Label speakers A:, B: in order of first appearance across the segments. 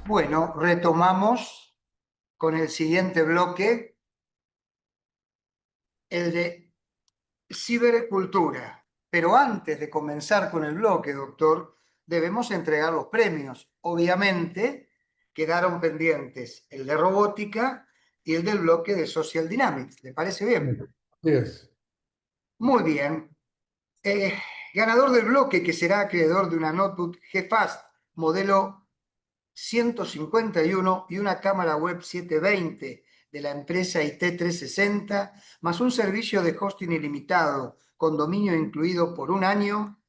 A: Bueno, retomamos con el siguiente bloque, el de cibercultura. Pero antes de comenzar con el bloque, doctor, debemos entregar los premios. Obviamente, quedaron pendientes el de robótica y el del bloque de Social Dynamics. ¿Le parece bien?
B: Así es.
A: Muy bien. Eh, Ganador del bloque, que será acreedor de una notebook GeFast modelo 151 y una cámara web 720 de la empresa IT360, más un servicio de hosting ilimitado con dominio incluido por un año,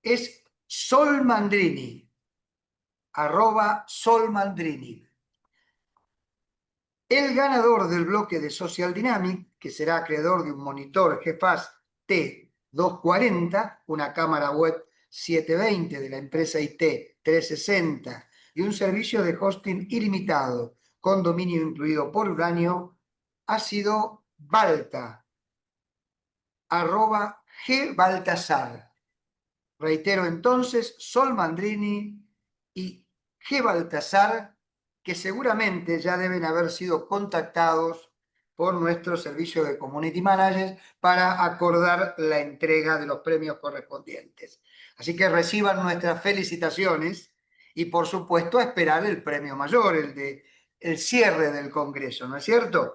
A: es Sol Mandrini, @solmandrini. El ganador del bloque de Social Dynamic, que será acreedor de un monitor GeFast T240, una cámara web 720 de la empresa IT360 y un servicio de hosting ilimitado con dominio incluido por un año, ha sido Balta, @gbaltasar. Reitero entonces, Sol Mandrini y G. Baltasar, que seguramente ya deben haber sido contactados por nuestro servicio de Community Managers para acordar la entrega de los premios correspondientes. Así que reciban nuestras felicitaciones y, por supuesto, a esperar el premio mayor, el de el cierre del Congreso, ¿no es cierto?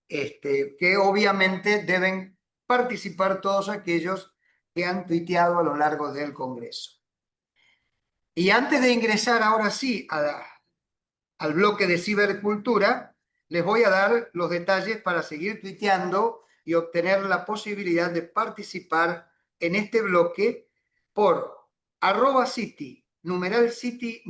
A: Que obviamente deben participar todos aquellos que han tuiteado a lo largo del Congreso. Y antes de ingresar ahora sí al bloque de cibercultura, les voy a dar los detalles para seguir tuiteando y obtener la posibilidad de participar en este bloque por @city, @city,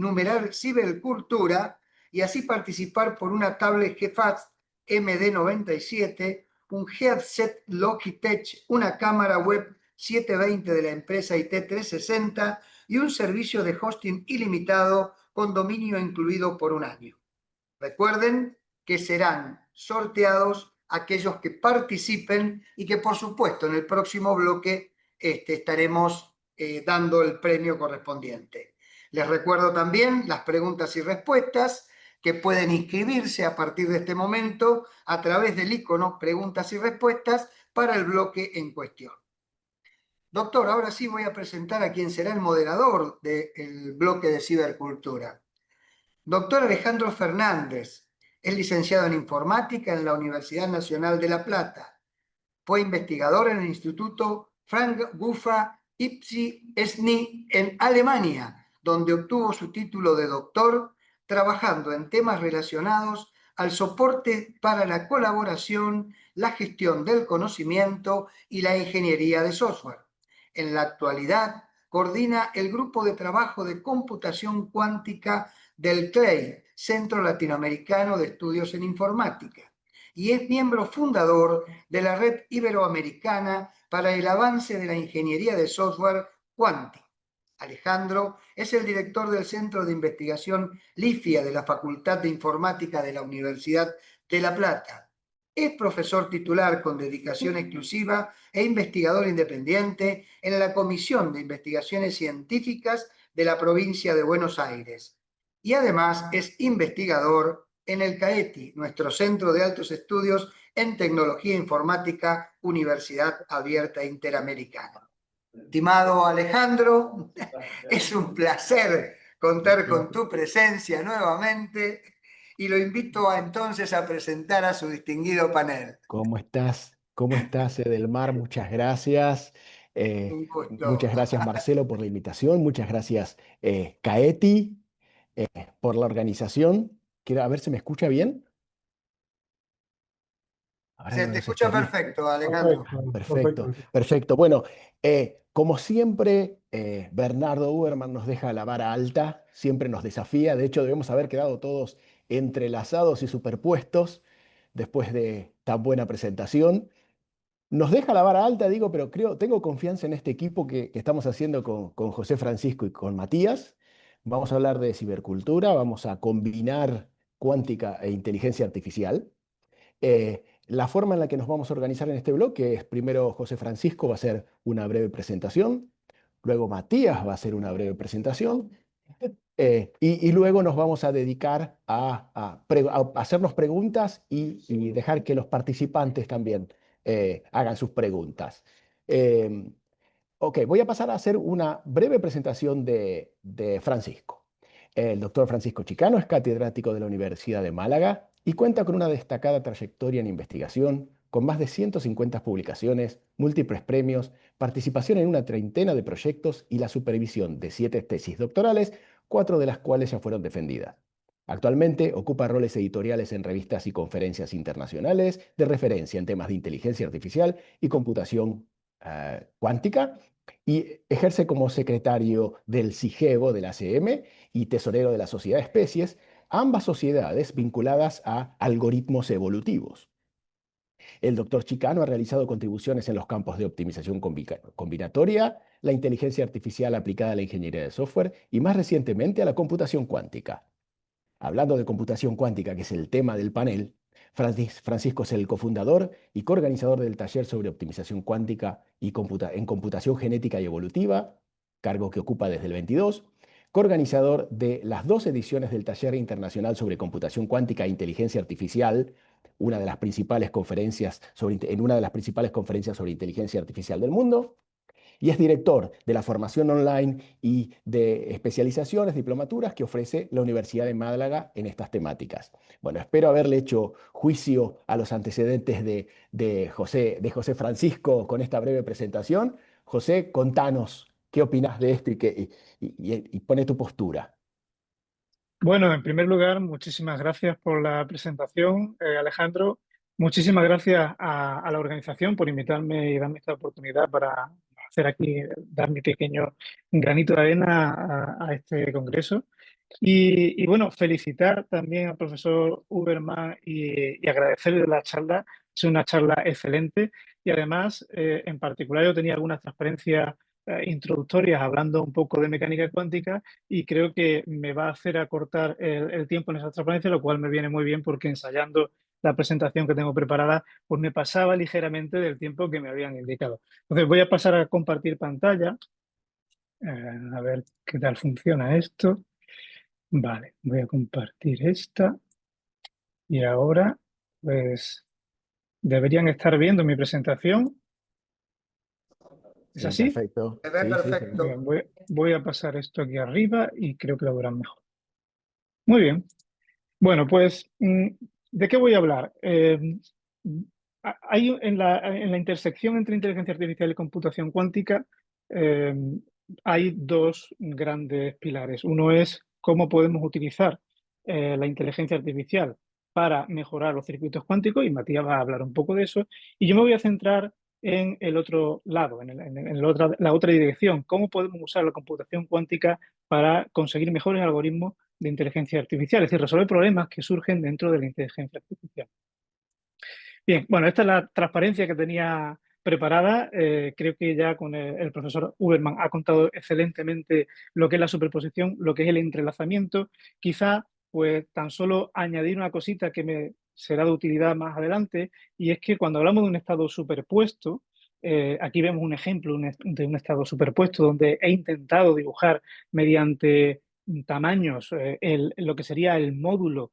A: cibercultura, y así participar por una tablet GeFast MD97, un headset Logitech, una cámara web 720 de la empresa IT360 y un servicio de hosting ilimitado con dominio incluido por un año. Recuerden que serán sorteados aquellos que participen y que, por supuesto, en el próximo bloque estaremos dando el premio correspondiente. Les recuerdo también las preguntas y respuestas, que pueden inscribirse a partir de este momento a través del icono preguntas y respuestas para el bloque en cuestión. Doctor, ahora sí voy a presentar a quien será el moderador del bloque de cibercultura. Doctor Alejandro Fernández es licenciado en informática en la Universidad Nacional de La Plata. Fue investigador en el Instituto Frank Gufa Ipsi Esni en Alemania, donde obtuvo su título de doctor trabajando en temas relacionados al soporte para la colaboración, la gestión del conocimiento y la ingeniería de software. En la actualidad, coordina el grupo de trabajo de computación cuántica del CLEI, Centro Latinoamericano de Estudios en Informática, y es miembro fundador de la Red Iberoamericana para el Avance de la Ingeniería de Software Quanti. Alejandro es el director del Centro de Investigación LIFIA de la Facultad de Informática de la Universidad de La Plata. Es profesor titular con dedicación exclusiva e investigador independiente en la Comisión de Investigaciones Científicas de la provincia de Buenos Aires. Y además es investigador en el CAETI, nuestro Centro de Altos Estudios en Tecnología Informática, Universidad Abierta Interamericana. Estimado Alejandro, es un placer contar con tu presencia nuevamente y lo invito entonces a presentar a su distinguido panel.
B: ¿Cómo estás? ¿Cómo estás, Edelmar? Muchas gracias.
A: Un gusto.
B: Muchas gracias, Marcelo, por la invitación. Muchas gracias, Caeti, eh, por la organización. Quiero a ver si me escucha bien. Ahora
A: Se
B: no
A: te
B: nos
A: escucha
B: estaría.
A: perfecto, Alejandro.
B: Perfecto, perfecto, perfecto. Bueno, como siempre, Bernardo Uberman nos deja la vara alta, siempre nos desafía. De hecho, debemos haber quedado todos entrelazados y superpuestos después de tan buena presentación. Nos deja la vara alta, digo, pero tengo confianza en este equipo que estamos haciendo con José Francisco y con Matías. Vamos a hablar de cibercultura, vamos a combinar cuántica e inteligencia artificial. La forma en la que nos vamos a organizar en este bloque es: primero José Francisco va a hacer una breve presentación, luego Matías va a hacer una breve presentación, Y luego nos vamos a dedicar a hacernos preguntas y dejar que los participantes también hagan sus preguntas. Eh, ok, voy a pasar a hacer una breve presentación de Francisco. El doctor Francisco Chicano es catedrático de la Universidad de Málaga y cuenta con una destacada trayectoria en investigación, con más de 150 publicaciones, múltiples premios, participación en una treintena de proyectos y la supervisión de 7 tesis doctorales, 4 de las cuales ya fueron defendidas. Actualmente ocupa roles editoriales en revistas y conferencias internacionales de referencia en temas de inteligencia artificial y computación cuántica y ejerce como secretario del CIGEVO de la ACM y tesorero de la Sociedad de Especies, ambas sociedades vinculadas a algoritmos evolutivos. El doctor Chicano ha realizado contribuciones en los campos de optimización combinatoria, la inteligencia artificial aplicada a la ingeniería de software y más recientemente a la computación cuántica. Hablando de computación cuántica, que es el tema del panel, Francisco es el cofundador y coorganizador del taller sobre optimización cuántica y en computación genética y evolutiva, cargo que ocupa desde el 22, coorganizador de las 2 ediciones del taller internacional sobre computación cuántica e inteligencia artificial, en una de las principales conferencias sobre inteligencia artificial del mundo, y es director de la formación online y de especializaciones, diplomaturas que ofrece la Universidad de Málaga en estas temáticas. Bueno, espero haberle hecho juicio a los antecedentes de José Francisco con esta breve presentación. José, contanos qué opinas de esto y pone tu postura.
C: Bueno, en primer lugar, muchísimas gracias por la presentación, Alejandro. Muchísimas gracias a la organización por invitarme y darme esta oportunidad para hacer aquí, dar mi pequeño granito de arena a este congreso. Y bueno, felicitar también al profesor Uberman y agradecerle la charla. Es una charla excelente y además, en particular, yo tenía algunas transparencias introductorias hablando un poco de mecánica cuántica y creo que me va a hacer acortar el tiempo en esa transparencia, lo cual me viene muy bien porque ensayando la presentación que tengo preparada, pues me pasaba ligeramente del tiempo que me habían indicado. Entonces voy a pasar a compartir pantalla, a ver qué tal funciona esto. Vale, voy a compartir esta y ahora pues deberían estar viendo mi presentación. ¿Es
B: Sí,
C: así?
B: perfecto.
A: Se ve
B: Sí, sí,
C: Muy
A: perfecto.
C: bien, voy a pasar esto aquí arriba y creo que lo verán mejor. Muy bien. Bueno, pues, ¿de qué voy a hablar? Hay en la intersección entre inteligencia artificial y computación cuántica, eh, hay 2 grandes pilares. Uno es cómo podemos utilizar la inteligencia artificial para mejorar los circuitos cuánticos, y Matías va a hablar un poco de eso. Y yo me voy a centrar en el otro lado, en la otra dirección, cómo podemos usar la computación cuántica para conseguir mejores algoritmos de inteligencia artificial, es decir, resolver problemas que surgen dentro de la inteligencia artificial. Bien, bueno, esta es la transparencia que tenía preparada. Creo que ya con el profesor Uberman ha contado excelentemente lo que es la superposición, lo que es el entrelazamiento. Quizá, pues, tan solo añadir una cosita que me será de utilidad más adelante, y es que cuando hablamos de un estado superpuesto, aquí vemos un ejemplo de un estado superpuesto donde he intentado dibujar mediante tamaños lo que sería el módulo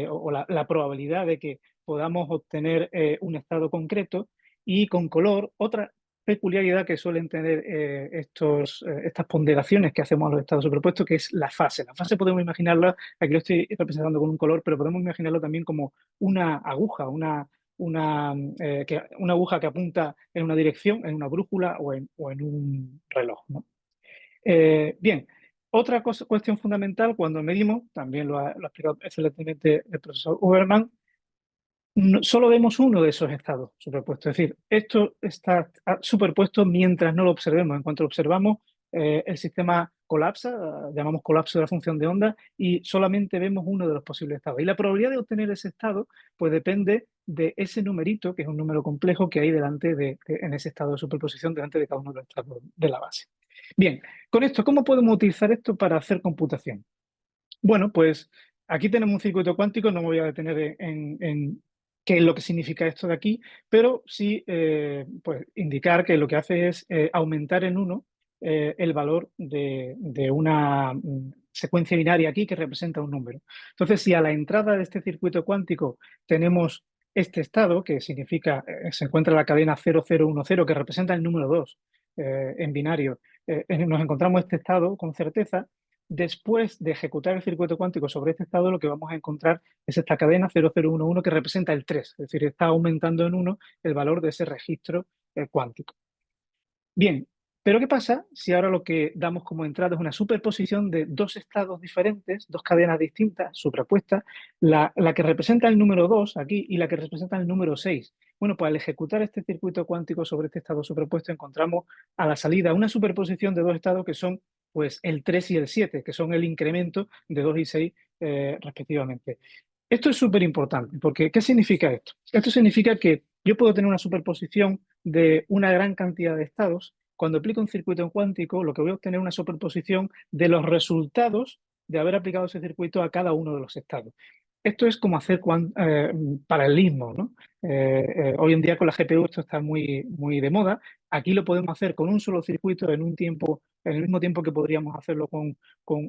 C: o la probabilidad de que podamos obtener un estado concreto, y con color, otra peculiaridad que suelen tener estas ponderaciones que hacemos a los estados superpuestos, que es la fase. La fase podemos imaginarla, aquí lo estoy representando con un color, pero podemos imaginarlo también como una aguja, una aguja que apunta en una dirección, en una brújula o en un reloj, ¿no? Bien, otra cuestión fundamental cuando medimos, también lo ha explicado excelentemente el profesor Uberman, solo vemos uno de esos estados superpuestos. Es decir, esto está superpuesto mientras no lo observemos. En cuanto lo observamos, el sistema colapsa, llamamos colapso de la función de onda, y solamente vemos uno de los posibles estados. Y la probabilidad de obtener ese estado, pues depende de ese numerito, que es un número complejo que hay en ese estado de superposición, delante de cada uno de los estados de la base. Bien, con esto, ¿cómo podemos utilizar esto para hacer computación? Bueno, pues aquí tenemos un circuito cuántico, no me voy a detener en qué es lo que significa esto de aquí, pero sí pues indicar que lo que hace es aumentar en 1 el valor de una secuencia binaria aquí que representa un número. Entonces, si a la entrada de este circuito cuántico tenemos este estado, que significa, se encuentra la cadena 0010, que representa el número 2 en binario, nos encontramos este estado con certeza. Después de ejecutar el circuito cuántico sobre este estado, lo que vamos a encontrar es esta cadena 0011 que representa el 3, es decir, está aumentando en 1 el valor de ese registro cuántico. Bien, pero ¿qué pasa si ahora lo que damos como entrada es una superposición de dos estados diferentes, dos cadenas distintas, superpuestas, la que representa el número 2 aquí y la que representa el número 6? Bueno, pues al ejecutar este circuito cuántico sobre este estado superpuesto, encontramos a la salida una superposición de dos estados que son pues el 3 y el 7, que son el incremento de 2 y 6 respectivamente. Esto es súper importante, porque ¿qué significa esto? Esto significa que yo puedo tener una superposición de una gran cantidad de estados. Cuando aplico un circuito cuántico, lo que voy a obtener es una superposición de los resultados de haber aplicado ese circuito a cada uno de los estados. Esto es como hacer paralelismo, ¿no? Hoy en día con la GPU esto está muy, muy de moda. Aquí lo podemos hacer con un solo circuito en el mismo tiempo que podríamos hacerlo con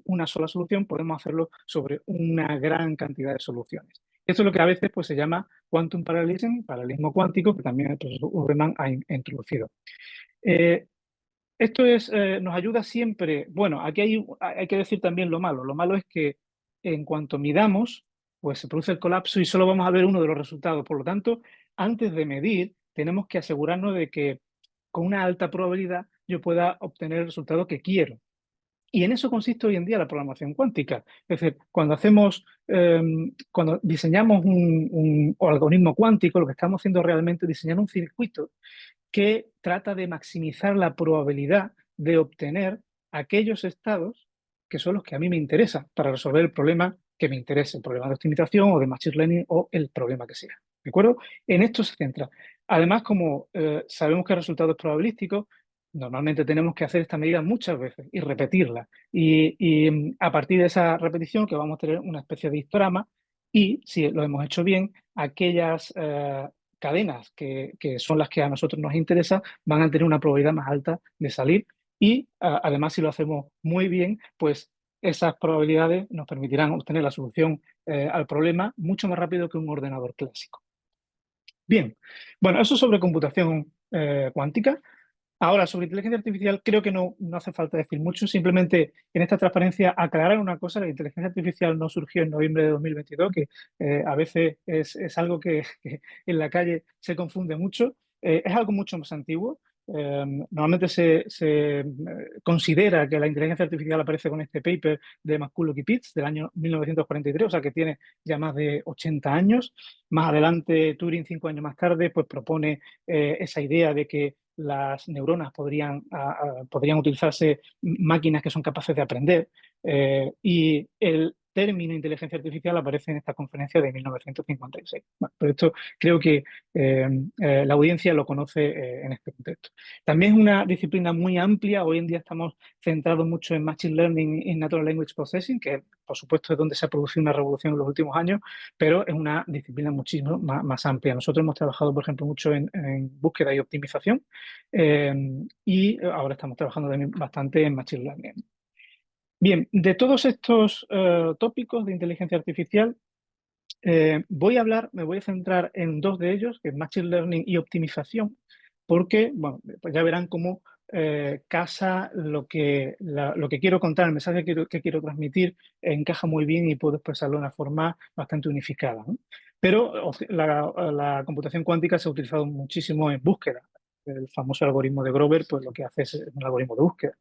C: una sola solución, podemos hacerlo sobre una gran cantidad de soluciones. Esto es lo que a veces pues, se llama quantum parallelism, paralelismo cuántico, que también el profesor Urban ha introducido. Esto nos ayuda siempre. Bueno, aquí hay que decir también lo malo. Lo malo es que en cuanto midamos, pues se produce el colapso y solo vamos a ver uno de los resultados. Por lo tanto, antes de medir, tenemos que asegurarnos de que con una alta probabilidad yo pueda obtener el resultado que quiero. Y en eso consiste hoy en día la programación cuántica. Es decir, cuando diseñamos un algoritmo cuántico, lo que estamos haciendo realmente es diseñar un circuito que trata de maximizar la probabilidad de obtener aquellos estados que son los que a mí me interesan para resolver el problema que me interese, el problema de optimización o de machine learning o el problema que sea. ¿De acuerdo? En esto se centra. Además, como sabemos que el resultado es probabilístico, normalmente tenemos que hacer esta medida muchas veces y repetirla. Y a partir de esa repetición que vamos a tener una especie de histograma y, si lo hemos hecho bien, aquellas cadenas que son las que a nosotros nos interesa van a tener una probabilidad más alta de salir y además si lo hacemos muy bien, pues esas probabilidades nos permitirán obtener la solución al problema mucho más rápido que un ordenador clásico. Bien, bueno, eso sobre computación cuántica. Ahora, sobre inteligencia artificial, creo que no hace falta decir mucho. Simplemente en esta transparencia aclarar una cosa: la inteligencia artificial no surgió en noviembre de 2022, que a veces es algo que en la calle se confunde mucho. Es algo mucho más antiguo. Normalmente se considera que la inteligencia artificial aparece con este paper de McCulloch y Pitts del año 1943, o sea que tiene ya más de 80 años. Más adelante, Turing, 5 años más tarde, pues propone esa idea de que las neuronas podrían utilizarse máquinas que son capaces de aprender y el término inteligencia artificial aparece en esta conferencia de 1956. Bueno, pero esto creo que la audiencia lo conoce en este contexto. También es una disciplina muy amplia. Hoy en día estamos centrados mucho en Machine Learning y Natural Language Processing, que por supuesto es donde se ha producido una revolución en los últimos años, pero es una disciplina muchísimo más amplia. Nosotros hemos trabajado, por ejemplo, mucho en búsqueda y optimización y ahora estamos trabajando también bastante en Machine Learning. Bien, de todos estos tópicos de inteligencia artificial, me voy a centrar en dos de ellos, que es Machine Learning y optimización, porque, bueno, pues ya verán cómo casa lo que quiero contar, el mensaje que quiero transmitir, encaja muy bien y puedo expresarlo de una forma bastante unificada, ¿no? Pero la computación cuántica se ha utilizado muchísimo en búsqueda. El famoso algoritmo de Grover, pues lo que hace es un algoritmo de búsqueda.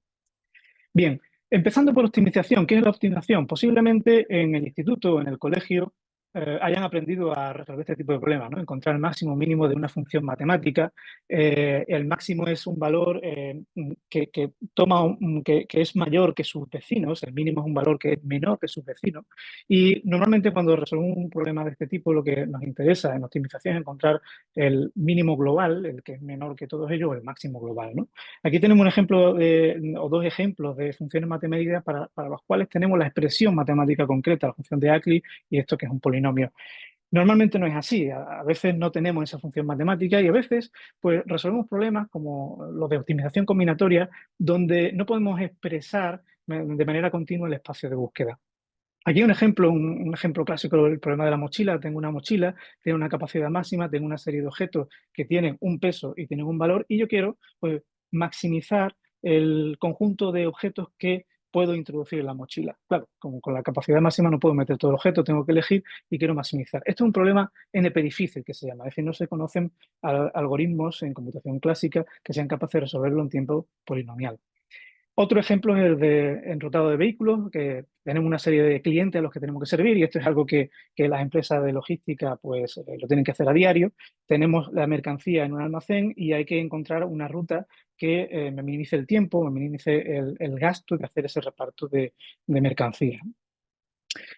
C: Bien, empezando por optimización. ¿Qué es la optimización? Posiblemente en el instituto o en el colegio hayan aprendido a resolver este tipo de problemas, ¿no? Encontrar el máximo mínimo de una función matemática. El máximo es un valor que es mayor que sus vecinos, el mínimo es un valor que es menor que sus vecinos. Y normalmente cuando resolvemos un problema de este tipo, lo que nos interesa en optimización es encontrar el mínimo global, el que es menor que todos ellos, o el máximo global, ¿no? Aquí tenemos un ejemplo o dos ejemplos de funciones matemáticas para los cuales tenemos la expresión matemática concreta, la función de Ackley y esto que es un polinomio. Normalmente no es así, a veces no tenemos esa función matemática y a veces pues, resolvemos problemas como los de optimización combinatoria donde no podemos expresar de manera continua el espacio de búsqueda. Aquí un ejemplo clásico del problema de la mochila. Tengo una mochila, tiene una capacidad máxima, tengo una serie de objetos que tienen un peso y tienen un valor, y yo quiero, pues, maximizar el conjunto de objetos que puedo introducir en la mochila. Claro, como con la capacidad máxima no puedo meter todo el objeto, tengo que elegir y quiero maximizar. Esto es un problema NP-difícil, que se llama, es decir, no se conocen algoritmos en computación clásica que sean capaces de resolverlo en tiempo polinomial. Otro ejemplo es el de enrutado de vehículos, que tenemos una serie de clientes a los que tenemos que servir, y esto es algo que las empresas de logística, pues, lo tienen que hacer a diario. Tenemos la mercancía en un almacén y hay que encontrar una ruta que me minimice el tiempo, me minimice el gasto de hacer ese reparto de mercancía.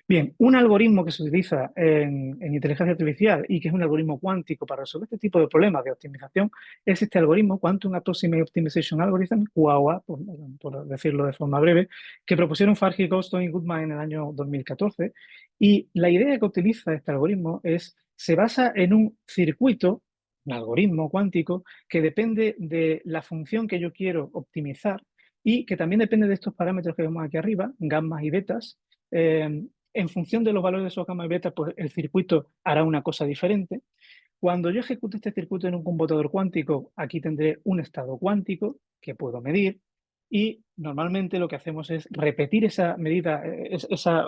C: Bien, un algoritmo que se utiliza en inteligencia artificial y que es un algoritmo cuántico para resolver este tipo de problemas de optimización es este algoritmo, Quantum Approximate Optimization Algorithm, QAOA, por decirlo de forma breve, que propusieron Farhi, Goldstone y Goodman en el año 2014. Y la idea que utiliza este algoritmo se basa en un circuito, un algoritmo cuántico, que depende de la función que yo quiero optimizar y que también depende de estos parámetros que vemos aquí arriba, gammas y betas. En función de los valores de esos gamma y beta, pues el circuito hará una cosa diferente. Cuando yo ejecute este circuito en un computador cuántico, aquí tendré un estado cuántico que puedo medir, y normalmente lo que hacemos es repetir esa medida,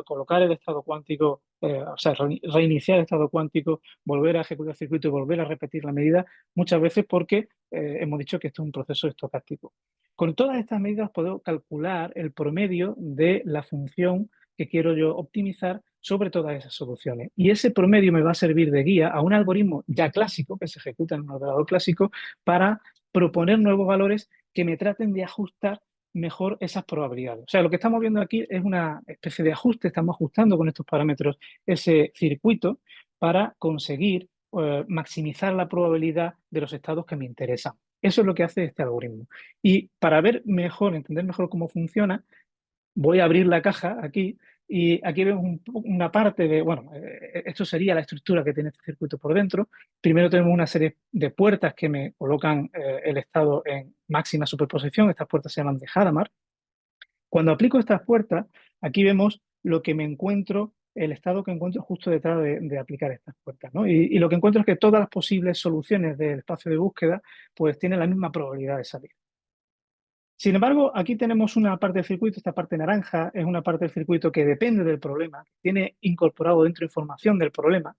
C: colocar el estado cuántico, o sea, reiniciar el estado cuántico, volver a ejecutar el circuito y volver a repetir la medida, muchas veces porque hemos dicho que esto es un proceso estocástico. Con todas estas medidas puedo calcular el promedio de la función que quiero yo optimizar sobre todas esas soluciones. Y ese promedio me va a servir de guía a un algoritmo ya clásico, que se ejecuta en un ordenador clásico, para proponer nuevos valores que me traten de ajustar mejor esas probabilidades. O sea, lo que estamos viendo aquí es una especie de ajuste, estamos ajustando con estos parámetros ese circuito para conseguir maximizar la probabilidad de los estados que me interesan. Eso es lo que hace este algoritmo. Y para ver mejor, entender mejor cómo funciona, voy a abrir la caja aquí, y aquí vemos una parte de, bueno, esto sería la estructura que tiene este circuito por dentro. Primero tenemos una serie de puertas que me colocan el estado en máxima superposición. Estas puertas se llaman de Hadamard. Cuando aplico estas puertas, aquí vemos lo que me encuentro, el estado que encuentro justo detrás de aplicar estas puertas, ¿no? Y lo que encuentro es que todas las posibles soluciones del espacio de búsqueda pues tienen la misma probabilidad de salir. Sin embargo, aquí tenemos una parte del circuito, esta parte naranja es una parte del circuito que depende del problema, tiene incorporado dentro información del problema.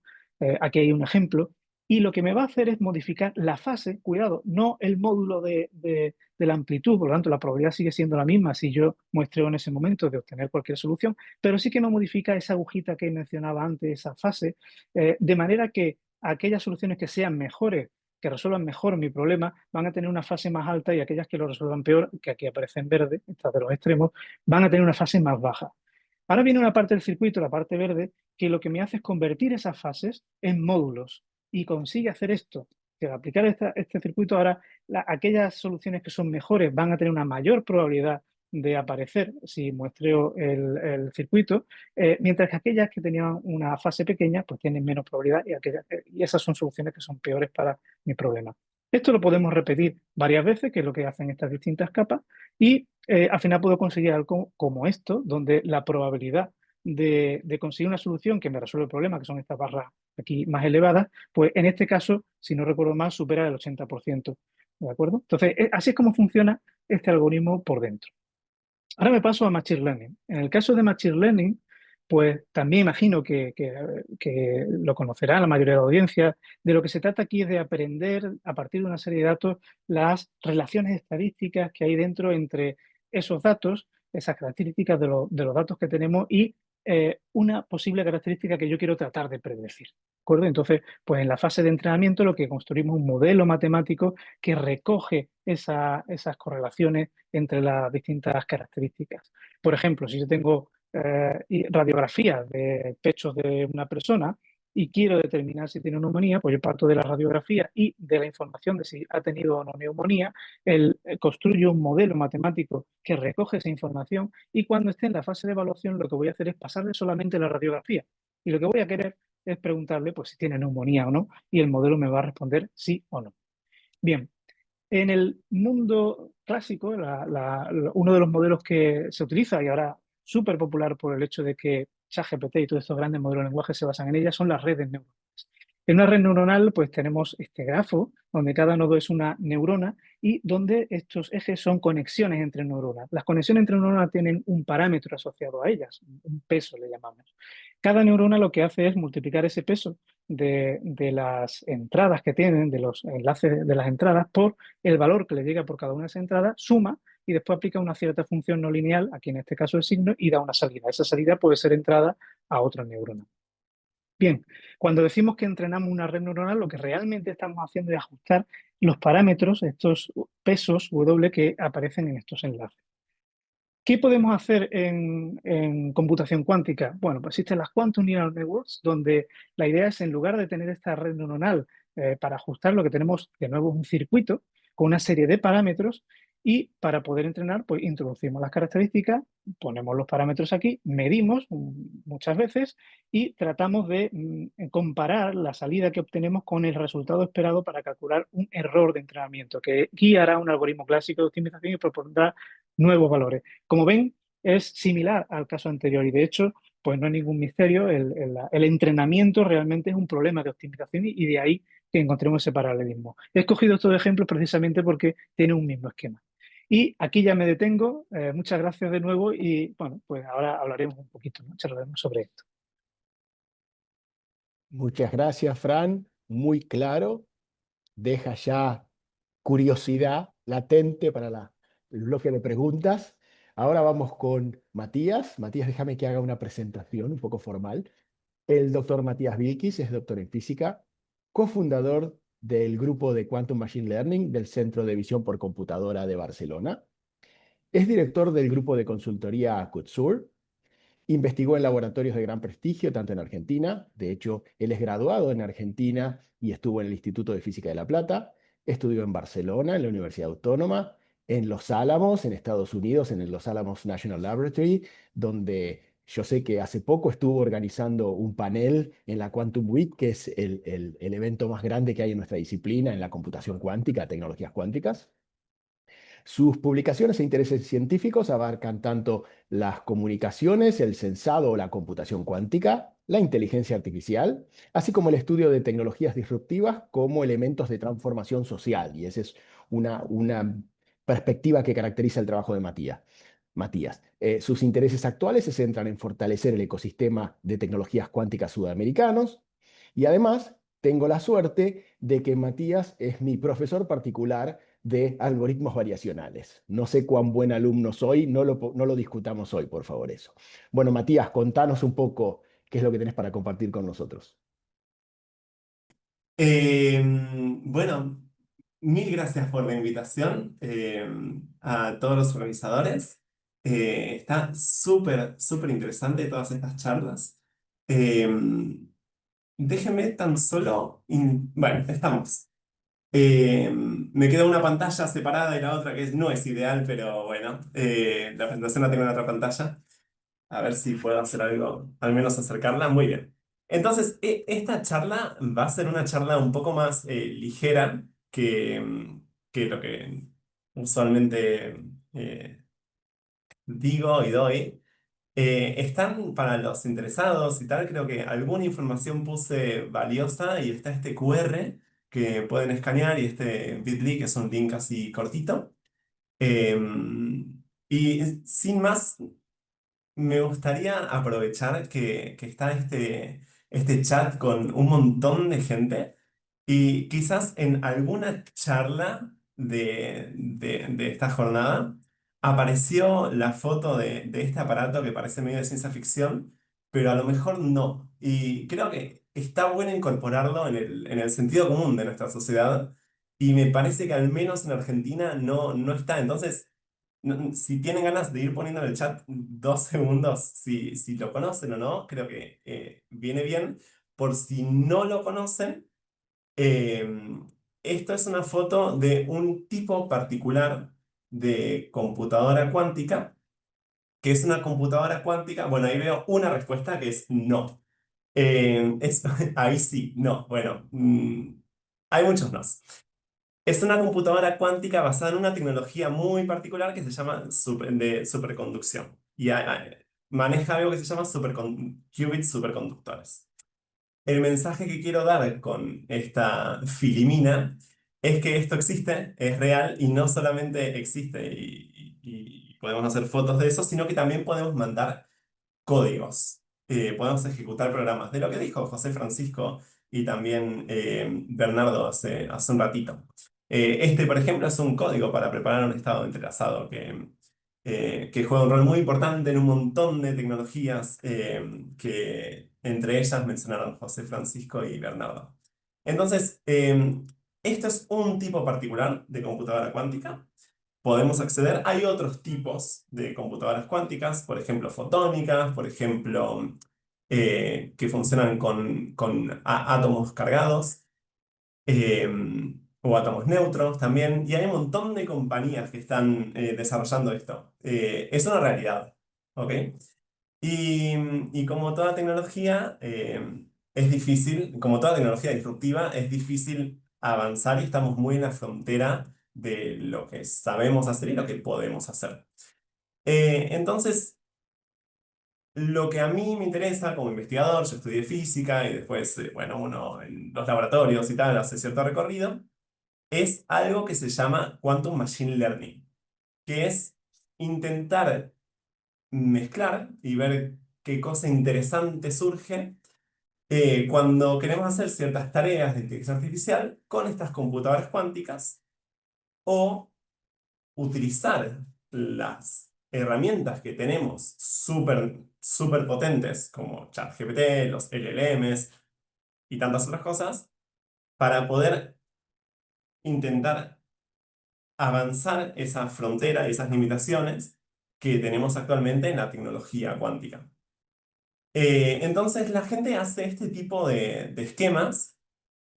C: Aquí hay un ejemplo, y lo que me va a hacer es modificar la fase, cuidado, no el módulo de la amplitud. Por lo tanto la probabilidad sigue siendo la misma si yo muestreo en ese momento de obtener cualquier solución, pero sí que me modifica esa agujita que mencionaba antes, esa fase, de manera que aquellas soluciones que sean mejores, que resuelvan mejor mi problema, van a tener una fase más alta, y aquellas que lo resuelvan peor, que aquí aparece en verde, estas de los extremos, van a tener una fase más baja. Ahora viene una parte del circuito, la parte verde, que lo que me hace es convertir esas fases en módulos, y consigue hacer esto, que al aplicar este circuito ahora, aquellas soluciones que son mejores van a tener una mayor probabilidad de aparecer si muestreo el circuito, mientras que aquellas que tenían una fase pequeña pues tienen menos probabilidad, y esas son soluciones que son peores para mi problema. Esto lo podemos repetir varias veces, que es lo que hacen estas distintas capas, y al final puedo conseguir algo como esto, donde la probabilidad de conseguir una solución que me resuelve el problema, que son estas barras aquí más elevadas, pues en este caso, si no recuerdo mal, supera el 80%. ¿De acuerdo? Entonces, así es como funciona este algoritmo por dentro. Ahora me paso a Machine Learning. En el caso de Machine Learning, pues también imagino que lo conocerá la mayoría de la audiencia. De lo que se trata aquí es de aprender, a partir de una serie de datos, las relaciones estadísticas que hay dentro entre esos datos, esas características de los datos que tenemos, y una posible característica que yo quiero tratar de predecir. ¿De acuerdo? Entonces, pues en la fase de entrenamiento lo que construimos es un modelo matemático que recoge esas correlaciones entre las distintas características. Por ejemplo, si yo tengo radiografías de pechos de una persona y quiero determinar si tiene neumonía, pues yo parto de la radiografía y de la información de si ha tenido o no neumonía, construyo un modelo matemático que recoge esa información, y cuando esté en la fase de evaluación lo que voy a hacer es pasarle solamente la radiografía, y lo que voy a querer es preguntarle pues si tiene neumonía o no, y el modelo me va a responder sí o no. Bien, En el mundo clásico, uno de los modelos que se utiliza y ahora súper popular por el hecho de que ChatGPT y todos estos grandes modelos de lenguaje se basan en ellas son las redes neuronales. En una red neuronal, pues tenemos este grafo donde cada nodo es una neurona y donde estos ejes son conexiones entre neuronas. Las conexiones entre neuronas tienen un parámetro asociado a ellas, un peso le llamamos. Cada neurona lo que hace es multiplicar ese peso de las entradas que tienen, de los enlaces de las entradas, por el valor que le llega por cada una de esas entradas, suma y después aplica una cierta función no lineal, aquí en este caso el signo, y da una salida. Esa salida puede ser entrada a otra neurona. Bien, cuando decimos que entrenamos una red neuronal, lo que realmente estamos haciendo es ajustar los parámetros, estos pesos W que aparecen en estos enlaces. ¿Qué podemos hacer en computación cuántica? Bueno, pues existen las Quantum Neural Networks, donde la idea es, en lugar de tener esta red neuronal para ajustar, lo que tenemos de nuevo es un circuito con una serie de parámetros y para poder entrenar, pues introducimos las características, ponemos los parámetros aquí, medimos muchas veces y tratamos de comparar la salida que obtenemos con el resultado esperado para calcular un error de entrenamiento que guiará un algoritmo clásico de optimización y propondrá nuevos valores. Como ven, es similar al caso anterior y de hecho, pues no hay ningún misterio, el entrenamiento realmente es un problema de optimización y de ahí que encontremos ese paralelismo. He escogido estos ejemplos precisamente porque tienen un mismo esquema. Y aquí ya me detengo, muchas gracias de nuevo y bueno, pues ahora hablaremos un poquito, ¿no? Charlaremos sobre esto.
B: Muchas gracias, Fran. Muy claro. Deja ya curiosidad latente para el bloque de preguntas. Ahora vamos con Matías. Matías, déjame que haga una presentación un poco formal. El doctor Matías Vilkis es doctor en física, cofundador del grupo de Quantum Machine Learning del Centro de Visión por Computadora de Barcelona. Es director del grupo de consultoría Kutsur. Investigó en laboratorios de gran prestigio, tanto en Argentina, de hecho, él es graduado en Argentina y estuvo en el Instituto de Física de La Plata, estudió en Barcelona, en la Universidad Autónoma, en Los Álamos, en Estados Unidos, en el Los Álamos National Laboratory, donde yo sé que hace poco estuvo organizando un panel en la Quantum Week, que es el evento más grande que hay en nuestra disciplina, en la computación cuántica, tecnologías cuánticas. Sus publicaciones e intereses científicos abarcan tanto las comunicaciones, el sensado o la computación cuántica, la inteligencia artificial, así como el estudio de tecnologías disruptivas como elementos de transformación social. Y esa es una perspectiva que caracteriza el trabajo de Matías. Sus intereses actuales se centran en fortalecer el ecosistema de tecnologías cuánticas sudamericanos y además tengo la suerte de que Matías es mi profesor particular de algoritmos variacionales. No sé cuán buen alumno soy, no lo discutamos hoy, por favor, eso. Bueno, Matías, contanos un poco qué es lo que tenés para compartir con nosotros.
D: Bueno, mil gracias por la invitación a todos los organizadores. Está súper, súper interesante todas estas charlas. Eh, Déjenme tan solo... Bueno, estamos. Me queda una pantalla separada y la otra que no es ideal, pero bueno, la presentación la tengo en otra pantalla. A ver si puedo hacer algo, al menos acercarla. Muy bien. Entonces, esta charla va a ser una charla un poco más ligera que lo que usualmente digo y doy. Están para los interesados y tal, creo que alguna información puse valiosa y está este QR que pueden escanear y este bit.ly que es un link así cortito. Eh, y sin más, me gustaría aprovechar que está este chat con un montón de gente y quizás en alguna charla de esta jornada apareció la foto de este aparato que parece medio de ciencia ficción, pero a lo mejor no. Y creo que está bueno incorporarlo en el sentido común de nuestra sociedad y me parece que al menos en Argentina no está. Entonces... Si tienen ganas de ir poniendo en el chat 2 segundos si lo conocen o no, creo que viene bien. Por si no lo conocen, eh, esto es una foto de un tipo particular de computadora cuántica, que es una computadora cuántica. Bueno, ahí veo una respuesta que es no. Ahí sí, no. Bueno, hay muchos no. Es una computadora cuántica basada en una tecnología muy particular que se llama de superconducción. Y maneja algo que se llama qubits superconductores. El mensaje que quiero dar con esta filimina es que esto existe, es real y no solamente existe y podemos hacer fotos de eso, sino que también podemos mandar códigos. Podemos ejecutar programas. De lo que dijo José Francisco y también Bernardo hace un ratito. Este, por ejemplo, es un código para preparar un estado entrelazado que juega un rol muy importante en un montón de tecnologías que entre ellas mencionaron José Francisco y Bernardo. Entonces, esto es un tipo particular de computadora cuántica. Podemos acceder. Hay otros tipos de computadoras cuánticas, por ejemplo, fotónicas, por ejemplo, que funcionan con átomos cargados eh, o átomos neutros también. Y hay un montón de compañías que están desarrollando esto. Es una realidad, ¿ok? Y, y como toda tecnología, es difícil, como toda tecnología disruptiva, es difícil avanzar y estamos muy en la frontera de lo que sabemos hacer y lo que podemos hacer. Entonces, lo que a mí me interesa como investigador, yo estudié física y después, bueno, uno en los laboratorios y tal hace cierto recorrido, es algo que se llama Quantum Machine Learning, que es intentar mezclar y ver qué cosa interesante surge cuando queremos hacer ciertas tareas de inteligencia artificial con estas computadoras cuánticas o utilizar las herramientas que tenemos súper potentes como ChatGPT, los LLMs y tantas otras cosas para poder intentar avanzar esa frontera y esas limitaciones que tenemos actualmente en la tecnología cuántica. Entonces la gente hace este tipo de esquemas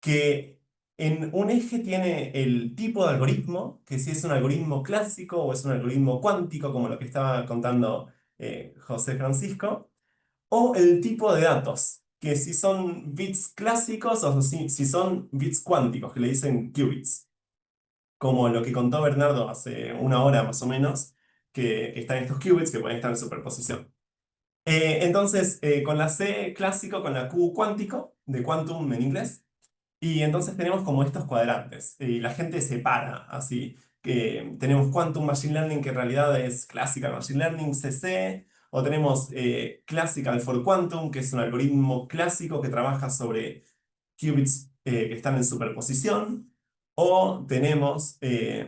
D: que en un eje tiene el tipo de algoritmo, que si es un algoritmo clásico o es un algoritmo cuántico, como lo que estaba contando José Francisco, o el tipo de datos, que si son bits clásicos o si son bits cuánticos, que le dicen qubits, como lo que contó Bernardo hace una hora más o menos, que están estos qubits que pueden estar en superposición. Entonces, con la C clásico, con la Q cuántico, de quantum en inglés, y entonces tenemos como estos cuadrantes, y la gente separa así, que tenemos Quantum Machine Learning, que en realidad es Classical Machine Learning, CC, o tenemos Classical for Quantum, que es un algoritmo clásico que trabaja sobre qubits que están en superposición, o tenemos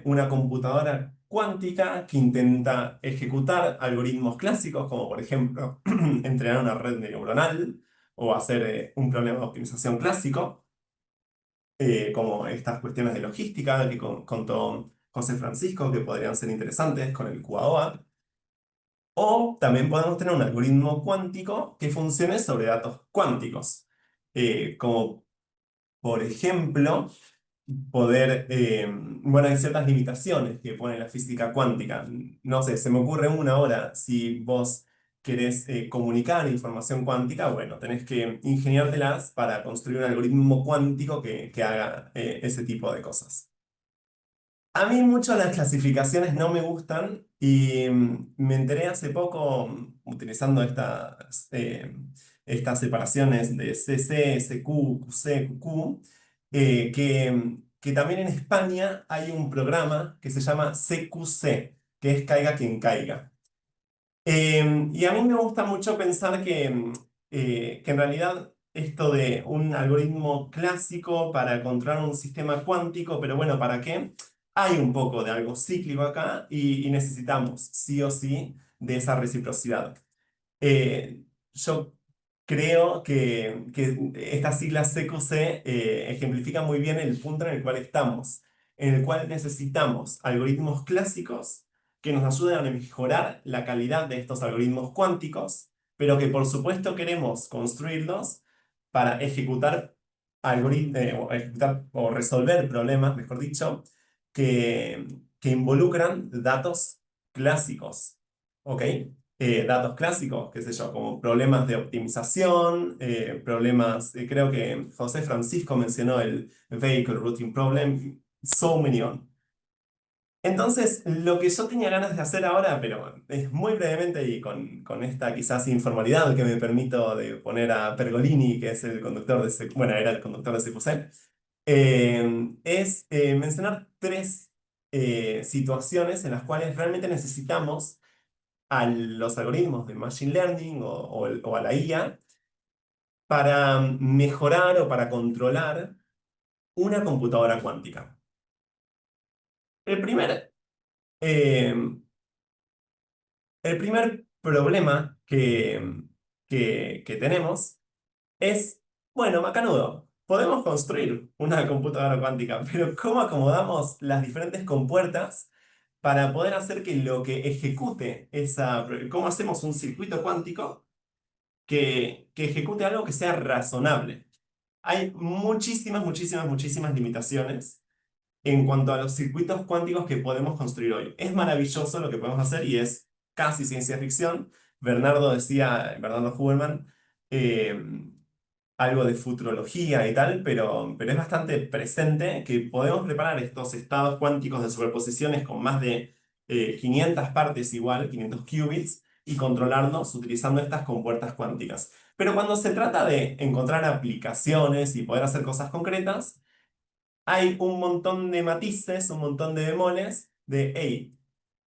D: una computadora cuántica que intenta ejecutar algoritmos clásicos, como por ejemplo entrenar una red neuronal, o hacer un problema de optimización clásico como estas cuestiones de logística que contó José Francisco, que podrían ser interesantes con el QAOA. O también podemos tener un algoritmo cuántico que funcione sobre datos cuánticos, como por ejemplo poder, bueno, hay ciertas limitaciones que pone la física cuántica. No sé, se me ocurre una hora, si vos querés comunicar información cuántica, bueno, tenés que ingeniártelas para construir un algoritmo cuántico que haga ese tipo de cosas. A mí mucho las clasificaciones no me gustan y me enteré hace poco utilizando estas separaciones de CC, SQ, QC, QQ, que también en España hay un programa que se llama CQC, que es Caiga quien caiga. Y a mí me gusta mucho pensar que en realidad esto de un algoritmo clásico para controlar un sistema cuántico, pero bueno, ¿para qué? Hay un poco de algo cíclico acá y necesitamos sí o sí de esa reciprocidad. Yo creo que estas siglas CQC ejemplifican muy bien el punto en el cual estamos, en el cual necesitamos algoritmos clásicos que nos ayuden a mejorar la calidad de estos algoritmos cuánticos, pero que por supuesto queremos construirlos para ejecutar o resolver problemas, mejor dicho, que involucran datos clásicos. ¿Ok? Datos clásicos, qué sé yo, como problemas de optimización, problemas, creo que José Francisco mencionó el Vehicle Routing Problem, so many on. Entonces, lo que yo tenía ganas de hacer ahora, pero es muy brevemente y con esta quizás informalidad que me permito de poner a Pergolini, que es el conductor de bueno, era el conductor de CQC, es mencionar tres situaciones en las cuales realmente necesitamos a los algoritmos de Machine Learning o a la IA para mejorar o para controlar una computadora cuántica. El primer, eh, el primer problema que tenemos es, bueno, macanudo, podemos construir una computadora cuántica, pero ¿cómo acomodamos las diferentes compuertas para poder hacer que lo que ejecute cómo hacemos un circuito cuántico que ejecute algo que sea razonable? Hay muchísimas, muchísimas, muchísimas limitaciones en cuanto a los circuitos cuánticos que podemos construir hoy. Es maravilloso lo que podemos hacer y es casi ciencia ficción. Bernardo Huberman, eh, algo de futurología y tal, pero es bastante presente que podemos preparar estos estados cuánticos de superposiciones con más de 500 partes igual, 500 qubits, y controlarlos utilizando estas compuertas cuánticas. Pero cuando se trata de encontrar aplicaciones y poder hacer cosas concretas, hay un montón de matices, un montón de bemoles de, hey,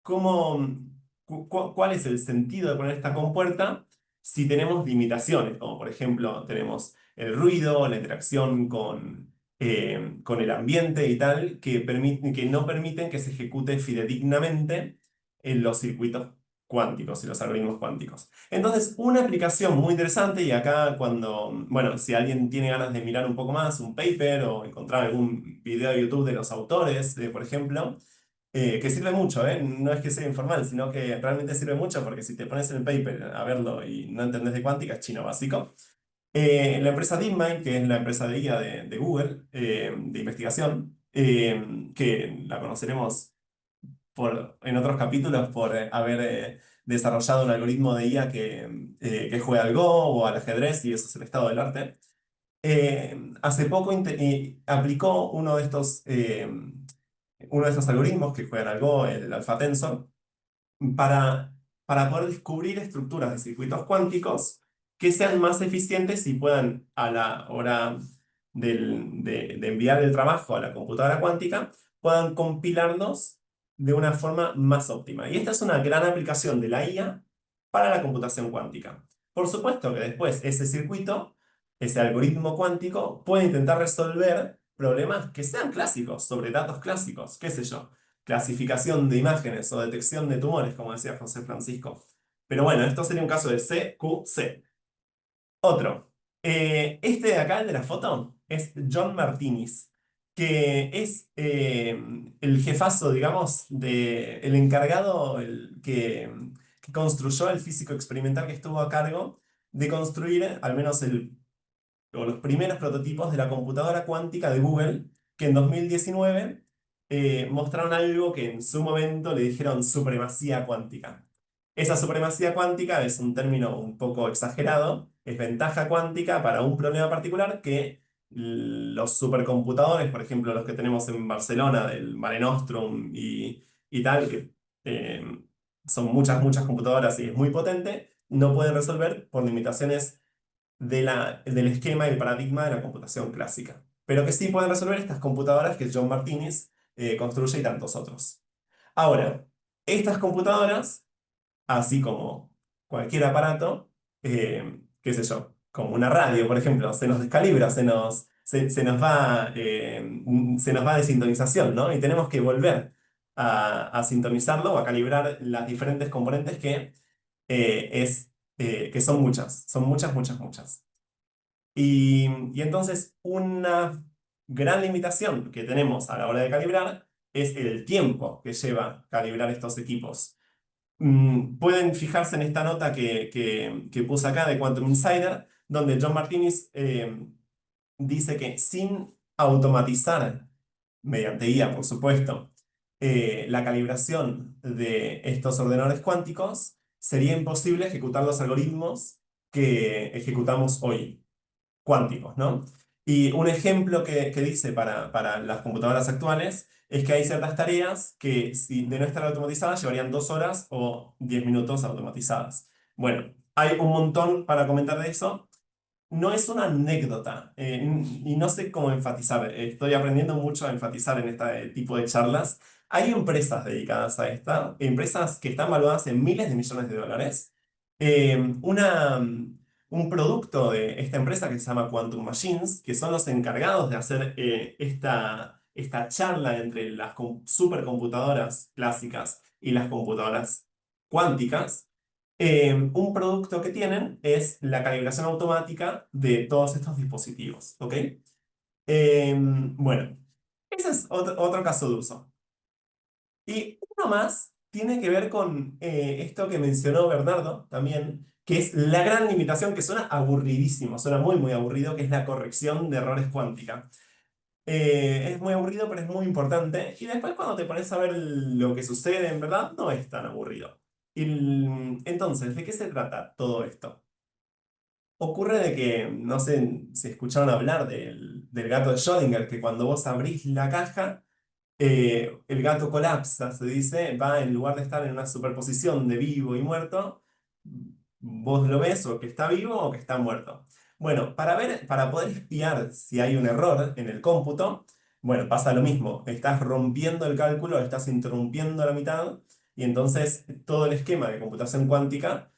D: ¿cuál es el sentido de poner esta compuerta si tenemos limitaciones? Como por ejemplo, tenemos el ruido, la interacción con el ambiente y tal, que no permiten que se ejecute fidedignamente en los circuitos cuánticos y los algoritmos cuánticos. Entonces, una aplicación muy interesante, y acá bueno, si alguien tiene ganas de mirar un poco más, un paper o encontrar algún video de YouTube de los autores, por ejemplo, que sirve mucho, ¿eh? No es que sea informal, sino que realmente sirve mucho porque si te pones en el paper a verlo y no entendés de cuántica, es chino básico. La empresa DeepMind, que es la empresa de IA de Google, de investigación, que la conoceremos en otros capítulos por haber desarrollado un algoritmo de IA que juega al Go o al ajedrez, y eso es el estado del arte. Hace poco aplicó uno de estos algoritmos que juegan al Go, el Alpha Tensor, para, para poder descubrir estructuras de circuitos cuánticos que sean más eficientes y puedan, a la hora de enviar el trabajo a la computadora cuántica, puedan compilarlos de una forma más óptima. Y esta es una gran aplicación de la IA para la computación cuántica. Por supuesto que después ese circuito, ese algoritmo cuántico, puede intentar resolver problemas que sean clásicos, sobre datos clásicos, qué sé yo, clasificación de imágenes o detección de tumores, como decía José Francisco. Pero bueno, esto sería un caso de CQC. Otro. Este de acá, el de la foto, es John Martinis, que es el jefazo, digamos, el encargado, que construyó el físico experimental que estuvo a cargo de construir, al menos los primeros prototipos de la computadora cuántica de Google, que en 2019 mostraron algo que en su momento le dijeron supremacía cuántica. Esa supremacía cuántica es un término un poco exagerado, es ventaja cuántica para un problema particular que los supercomputadores, por ejemplo, los que tenemos en Barcelona, del Mare Nostrum y tal, que eh, son muchas, muchas computadoras y es muy potente, no pueden resolver por limitaciones del esquema y el paradigma de la computación clásica. Pero que sí pueden resolver estas computadoras que John Martinis construye y tantos otros. Ahora, estas computadoras, así como cualquier aparato, qué sé yo, como una radio, por ejemplo, se nos descalibra, se nos va de sintonización, ¿no? Y tenemos que volver a sintonizarlo o a calibrar las diferentes componentes que son muchas, muchas, muchas. Y entonces una gran limitación que tenemos a la hora de calibrar es el tiempo que lleva calibrar estos equipos. Pueden fijarse en esta nota que puse acá de Quantum Insider, donde John Martinis dice que sin automatizar, mediante IA por supuesto, la calibración de estos ordenadores cuánticos, sería imposible ejecutar los algoritmos que ejecutamos hoy, cuánticos, ¿no? Y un ejemplo que dice para las computadoras actuales es que hay ciertas tareas que si de no estar automatizadas llevarían 2 horas o 10 minutos automatizadas. Bueno, hay un montón para comentar de eso. No es una anécdota y no sé cómo enfatizar. Estoy aprendiendo mucho a enfatizar en este tipo de charlas. Hay empresas dedicadas a esta, empresas que están valuadas en miles de millones de dólares. Un producto de esta empresa que se llama Quantum Machines, que son los encargados de hacer esta charla entre las supercomputadoras clásicas y las computadoras cuánticas. Un producto que tienen es la calibración automática de todos estos dispositivos, ¿ok? Bueno, ese es otro caso de uso. Y uno más tiene que ver con esto que mencionó Bernardo también, que es la gran limitación que suena aburridísimo, suena muy, muy aburrido, que es la corrección de errores cuántica. Es muy aburrido, pero es muy importante. Y después cuando te pones a ver lo que sucede, en verdad, no es tan aburrido. Entonces, ¿de qué se trata todo esto? Ocurre de que, no sé si escucharon hablar del gato de Schrödinger, que cuando vos abrís la caja, el gato colapsa, se dice, va en lugar de estar en una superposición de vivo y muerto, vos lo ves o que está vivo o que está muerto. Bueno, para poder espiar si hay un error en el cómputo, bueno, pasa lo mismo, estás rompiendo el cálculo, estás interrumpiendo la mitad, y entonces todo el esquema de computación cuántica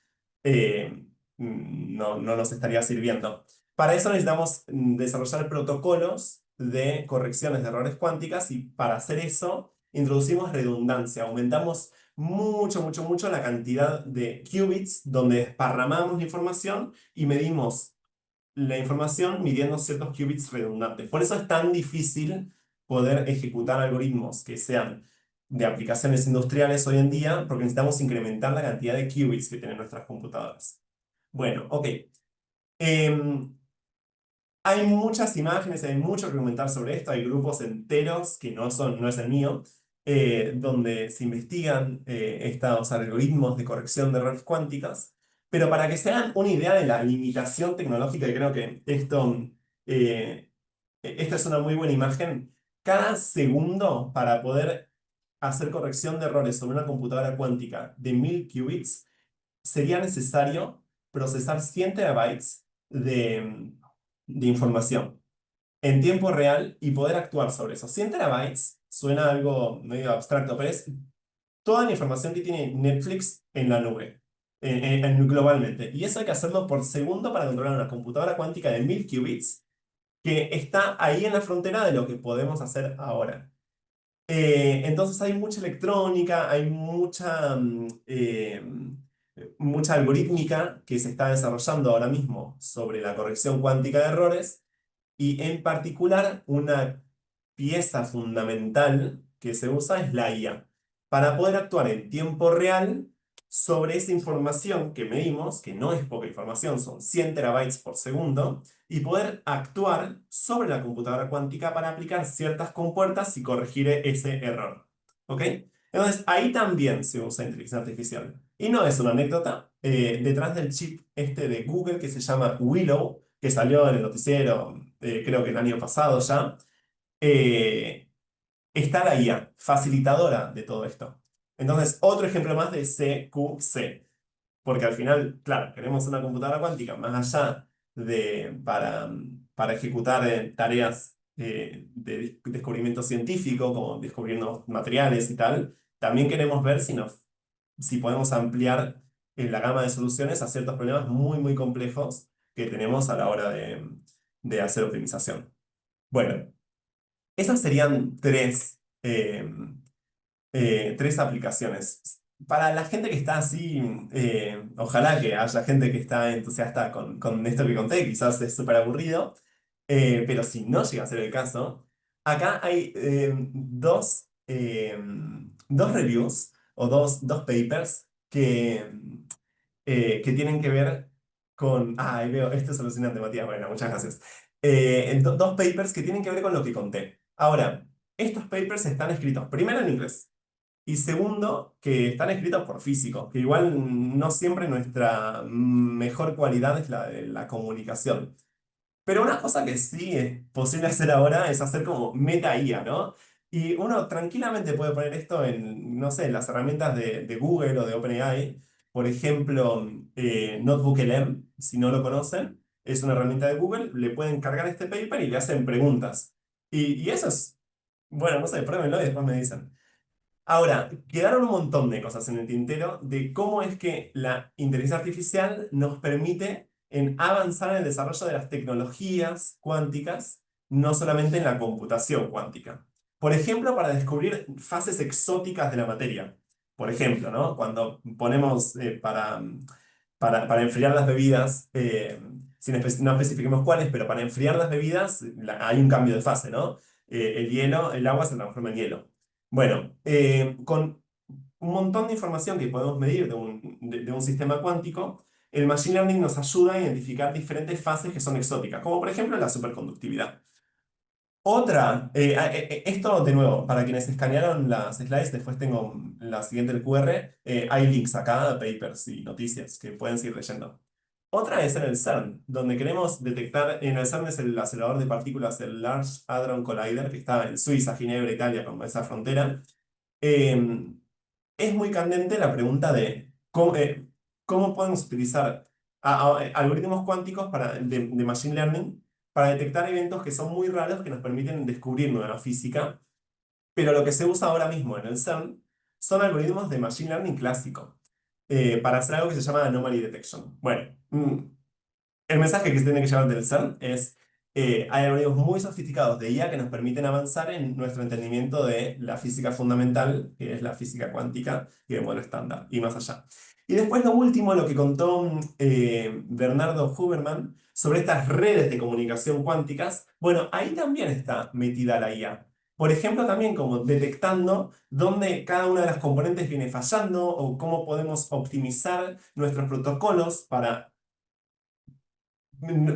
D: no nos estaría sirviendo. Para eso necesitamos desarrollar protocolos de correcciones de errores cuánticas y para hacer eso introducimos redundancia, aumentamos mucho, mucho, mucho la cantidad de qubits donde desparramamos la información y medimos la información midiendo ciertos qubits redundantes. Por eso es tan difícil poder ejecutar algoritmos que sean de aplicaciones industriales hoy en día, porque necesitamos incrementar la cantidad de qubits que tienen nuestras computadoras. Bueno, ok. Hay muchas imágenes, hay mucho que comentar sobre esto, hay grupos enteros que no es el mío, donde se investigan estos algoritmos de corrección de errores cuánticas, pero para que se hagan una idea de la limitación tecnológica, y creo que eh, esta es una muy buena imagen, cada segundo para poder hacer corrección de errores sobre una computadora cuántica de 1000 qubits, sería necesario procesar 100 terabytes de información en tiempo real y poder actuar sobre eso. 100 terabytes suena algo medio abstracto, pero es toda la información que tiene Netflix en la nube, globalmente. Y eso hay que hacerlo por segundo para controlar una computadora cuántica de 1000 qubits que está ahí en la frontera de lo que podemos hacer ahora. Entonces hay mucha electrónica, hay mucha algorítmica que se está desarrollando ahora mismo sobre la corrección cuántica de errores y en particular una pieza fundamental que se usa es la IA para poder actuar en tiempo real sobre esa información que medimos, que no es poca información, son 100 terabytes por segundo, y poder actuar sobre la computadora cuántica para aplicar ciertas compuertas y corregir ese error. ¿Ok? Entonces, ahí también se usa inteligencia artificial. Y no es una anécdota. Detrás del chip este de Google que se llama Willow, que salió en el noticiero, creo que el año pasado ya, eh, está la IA, facilitadora de todo esto. Entonces, otro ejemplo más de CQC. Porque al final, claro, queremos una computadora cuántica más allá para ejecutar tareas de descubrimiento científico, como descubrir nuevos materiales y tal. También queremos ver si podemos ampliar la gama de soluciones a ciertos problemas muy, muy complejos que tenemos a la hora de hacer optimización. Bueno, esas serían tres aplicaciones. Para la gente que está así, ojalá que haya gente que está entusiasta con esto que conté, quizás es súper aburrido, pero si no llega a ser el caso, acá hay dos reviews o dos papers que tienen que ver con... Ah, ahí veo, esto es alucinante, Matías, bueno, muchas gracias. Dos papers que tienen que ver con lo que conté. Ahora, estos papers están escritos primero en inglés. Y segundo, que están escritos por físicos, que igual no siempre nuestra mejor cualidad es la de la comunicación. Pero una cosa que sí es posible hacer ahora es hacer como meta IA, ¿no? Y uno tranquilamente puede poner esto en, no sé, las herramientas de Google o de OpenAI. Por ejemplo, NotebookLM, si no lo conocen, es una herramienta de Google, le pueden cargar este paper y le hacen preguntas. Y eso es, bueno, no sé, pruébenlo y después me dicen. Ahora, quedaron un montón de cosas en el tintero de cómo es que la inteligencia artificial nos permite en avanzar en el desarrollo de las tecnologías cuánticas, no solamente en la computación cuántica. Por ejemplo, para descubrir fases exóticas de la materia. Por ejemplo, ¿no? Cuando ponemos para enfriar las bebidas, no especifiquemos cuáles, pero para enfriar las bebidas hay un cambio de fase, ¿no? El hielo, el agua se transforma en hielo. Bueno, con un montón de información que podemos medir de un sistema cuántico, el Machine Learning nos ayuda a identificar diferentes fases que son exóticas, como por ejemplo la superconductividad. Otra, esto de nuevo, para quienes escanearon las slides, después tengo la siguiente, el QR, hay links acá, papers y noticias que pueden seguir leyendo. Otra es en el CERN, donde queremos detectar, en el CERN es el acelerador de partículas, el Large Hadron Collider, que está en Suiza, Ginebra, Italia, como esa frontera. Eh, es muy candente la pregunta de cómo podemos utilizar algoritmos cuánticos de Machine Learning para detectar eventos que son muy raros que nos permiten descubrir nueva física, pero lo que se usa ahora mismo en el CERN son algoritmos de Machine Learning clásico para hacer algo que se llama Anomaly Detection. Bueno, el mensaje que se tiene que llevar del CERN es, hay algoritmos muy sofisticados de IA que nos permiten avanzar en nuestro entendimiento de la física fundamental, que es la física cuántica y el modelo estándar, y más allá. Y después lo último, lo que contó Bernardo Huberman sobre estas redes de comunicación cuánticas, bueno, ahí también está metida la IA. Por ejemplo, también como detectando dónde cada una de las componentes viene fallando o cómo podemos optimizar nuestros protocolos para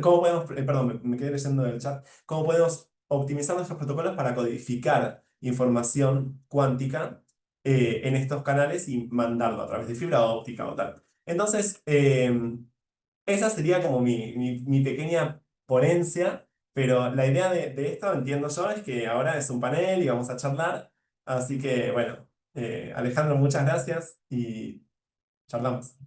D: ¿cómo podemos, perdón, me quedé leyendo el chat, cómo podemos optimizar nuestros protocolos para codificar información cuántica en estos canales y mandarlo a través de fibra óptica o tal? Entonces, esa sería como mi pequeña ponencia, pero la idea de esto, entiendo yo, es que ahora es un panel y vamos a charlar. Así que, bueno, Alejandro, muchas gracias y charlamos.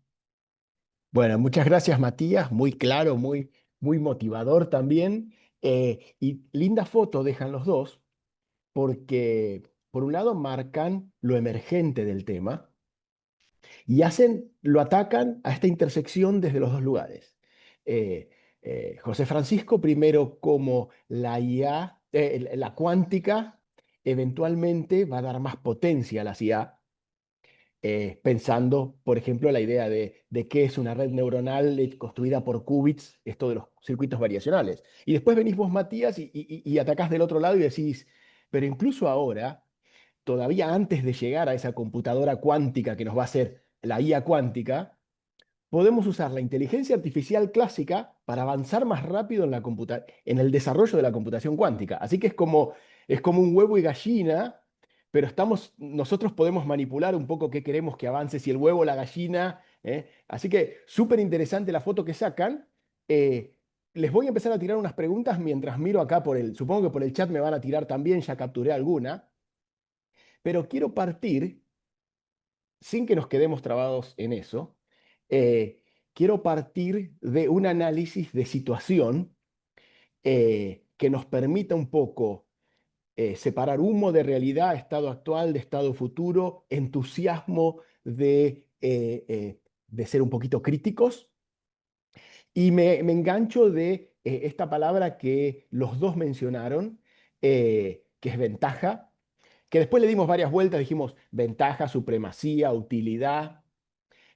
B: Bueno, muchas gracias, Matías. Muy claro, muy motivador también. Y linda foto dejan los dos, porque por un lado marcan lo emergente del tema y lo atacan a esta intersección desde los dos lugares. Eh, José Francisco, primero como la IA, la cuántica, eventualmente va a dar más potencia a las IA, pensando, por ejemplo, la idea de qué es una red neuronal construida por qubits, esto de los circuitos variacionales. Y después venís vos, Matías, y atacás del otro lado y decís, pero incluso ahora, todavía antes de llegar a esa computadora cuántica que nos va a hacer la IA cuántica, podemos usar la inteligencia artificial clásica para avanzar más rápido en el desarrollo de la computación cuántica. Así que es como un huevo y gallina, pero nosotros podemos manipular un poco qué queremos que avance, si el huevo o la gallina. Así que súper interesante la foto que sacan. Eh, Les voy a empezar a tirar unas preguntas mientras miro acá supongo que por el chat me van a tirar también, ya capturé alguna, pero quiero partir sin que nos quedemos trabados en eso, quiero partir de un análisis de situación que nos permita un poco separar humo de realidad, estado actual de estado futuro, entusiasmo de ser un poquito críticos. Y me engancho de esta palabra que los dos mencionaron, que es ventaja, que después le dimos varias vueltas, dijimos ventaja, supremacía, utilidad.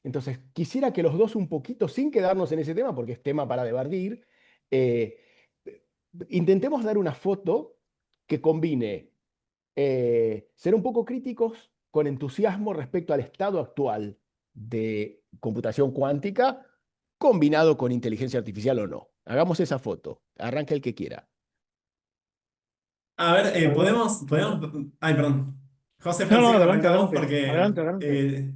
B: Entonces, quisiera que los dos un poquito, sin quedarnos en ese tema, porque es tema para debatir, eh, intentemos dar una foto que combine ser un poco críticos con entusiasmo respecto al estado actual de computación cuántica, combinado con inteligencia artificial o no. Hagamos esa foto. Arranca el que quiera.
D: A ver,
C: Bueno,
D: ay, perdón. José
C: no, no,
D: Francisco,
C: adelante,
D: arranca vos
C: adelante,
D: porque
C: adelante, adelante.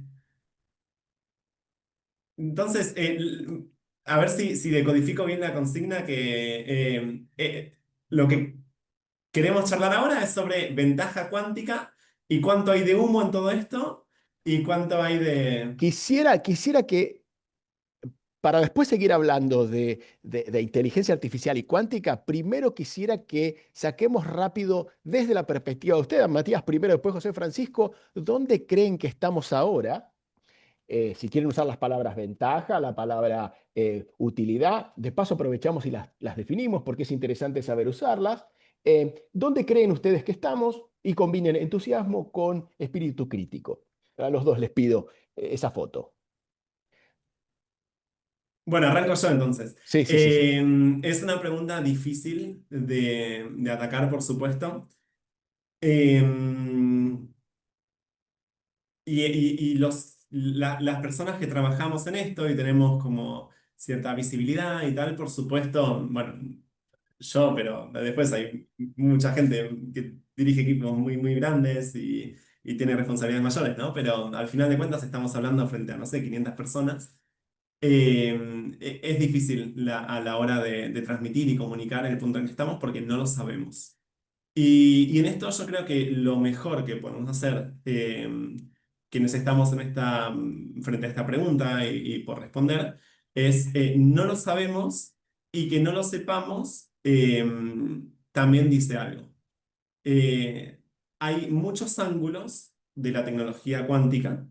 D: entonces, a ver si decodifico bien la consigna, lo que queremos charlar ahora es sobre ventaja cuántica y cuánto hay de humo en todo esto y cuánto hay de...
B: Quisiera que, para después seguir hablando de inteligencia artificial y cuántica, primero quisiera que saquemos rápido desde la perspectiva de ustedes, Matías primero, después José Francisco, ¿dónde creen que estamos ahora? Si quieren usar las palabras ventaja, la palabra utilidad, de paso aprovechamos y las definimos porque es interesante saber usarlas. ¿Dónde creen ustedes que estamos? Y combinen entusiasmo con espíritu crítico. A los dos les pido esa foto.
D: Bueno, arranco yo entonces.
B: Sí, sí, sí, sí.
D: Es una pregunta difícil de atacar, por supuesto. Eh, las personas que trabajamos en esto y tenemos como cierta visibilidad y tal, por supuesto, bueno, yo, pero después hay mucha gente que dirige equipos muy, muy grandes y tiene responsabilidades mayores, ¿no? Pero al final de cuentas estamos hablando frente a, no sé, 500 personas. Es difícil a la hora de transmitir y comunicar el punto en que estamos porque no lo sabemos. Y en esto yo creo que lo mejor que podemos hacer, quienes estamos frente a esta pregunta y por responder, es no lo sabemos y que no lo sepamos también dice algo. Eh, Hay muchos ángulos de la tecnología cuántica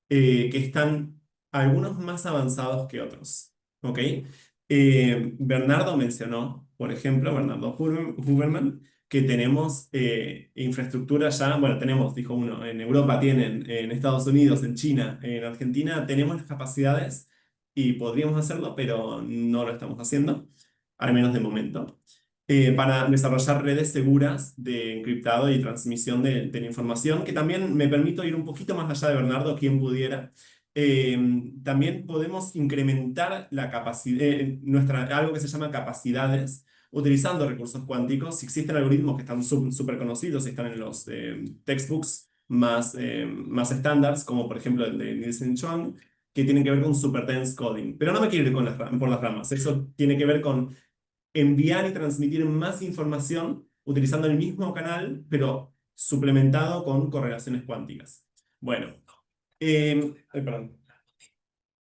D: que están algunos más avanzados que otros. ¿Ok? Bernardo mencionó, por ejemplo, Bernardo Huberman, que tenemos infraestructura ya, bueno, tenemos, dijo uno, en Europa tienen, en Estados Unidos, en China, en Argentina, tenemos las capacidades y podríamos hacerlo, pero no lo estamos haciendo, al menos de momento, para desarrollar redes seguras de encriptado y transmisión de la información, que también me permito ir un poquito más allá de Bernardo, quien pudiera. Eh, También podemos incrementar la capacidad, algo que se llama capacidades, utilizando recursos cuánticos. Si existen algoritmos que están súper conocidos y están en los textbooks más estándares, como por ejemplo el de Nielsen Chuang, que tienen que ver con superdense coding. Pero no me quiero ir por las ramas. Eso tiene que ver con enviar y transmitir más información utilizando el mismo canal, pero suplementado con correlaciones cuánticas. Bueno, ay, perdón.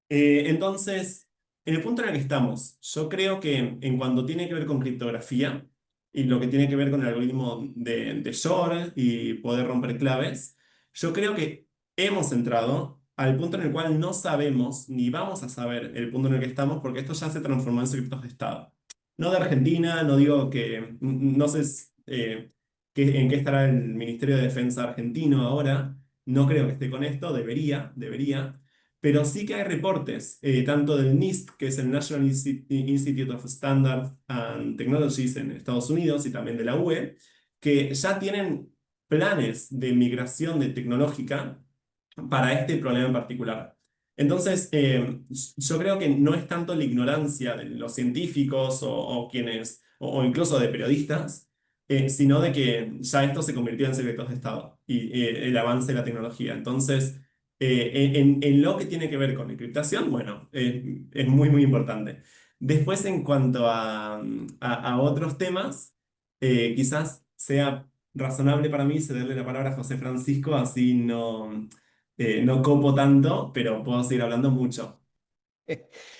D: Entonces, en el punto en el que estamos, yo creo que en cuanto tiene que ver con criptografía y lo que tiene que ver con el algoritmo de Shor y poder romper claves, yo creo que hemos entrado al punto en el cual no sabemos ni vamos a saber el punto en el que estamos porque esto ya se transformó en secretos de Estado. No de Argentina, no digo que, no sé en qué estará el Ministerio de Defensa argentino ahora, no creo que esté con esto, debería. Pero sí que hay reportes, tanto del NIST, que es el National Institute of Standards and Technologies en Estados Unidos, y también de la UE, que ya tienen planes de migración de tecnológica para este problema en particular. Entonces, yo creo que no es tanto la ignorancia de los científicos o incluso de periodistas, sino de que ya esto se convirtió en secretos de Estado y el avance de la tecnología. Entonces, en lo que tiene que ver con encriptación, bueno, es muy, muy importante. Después, en cuanto a otros temas, quizás sea razonable para mí cederle la palabra a José Francisco, así no copo tanto, pero puedo seguir hablando mucho.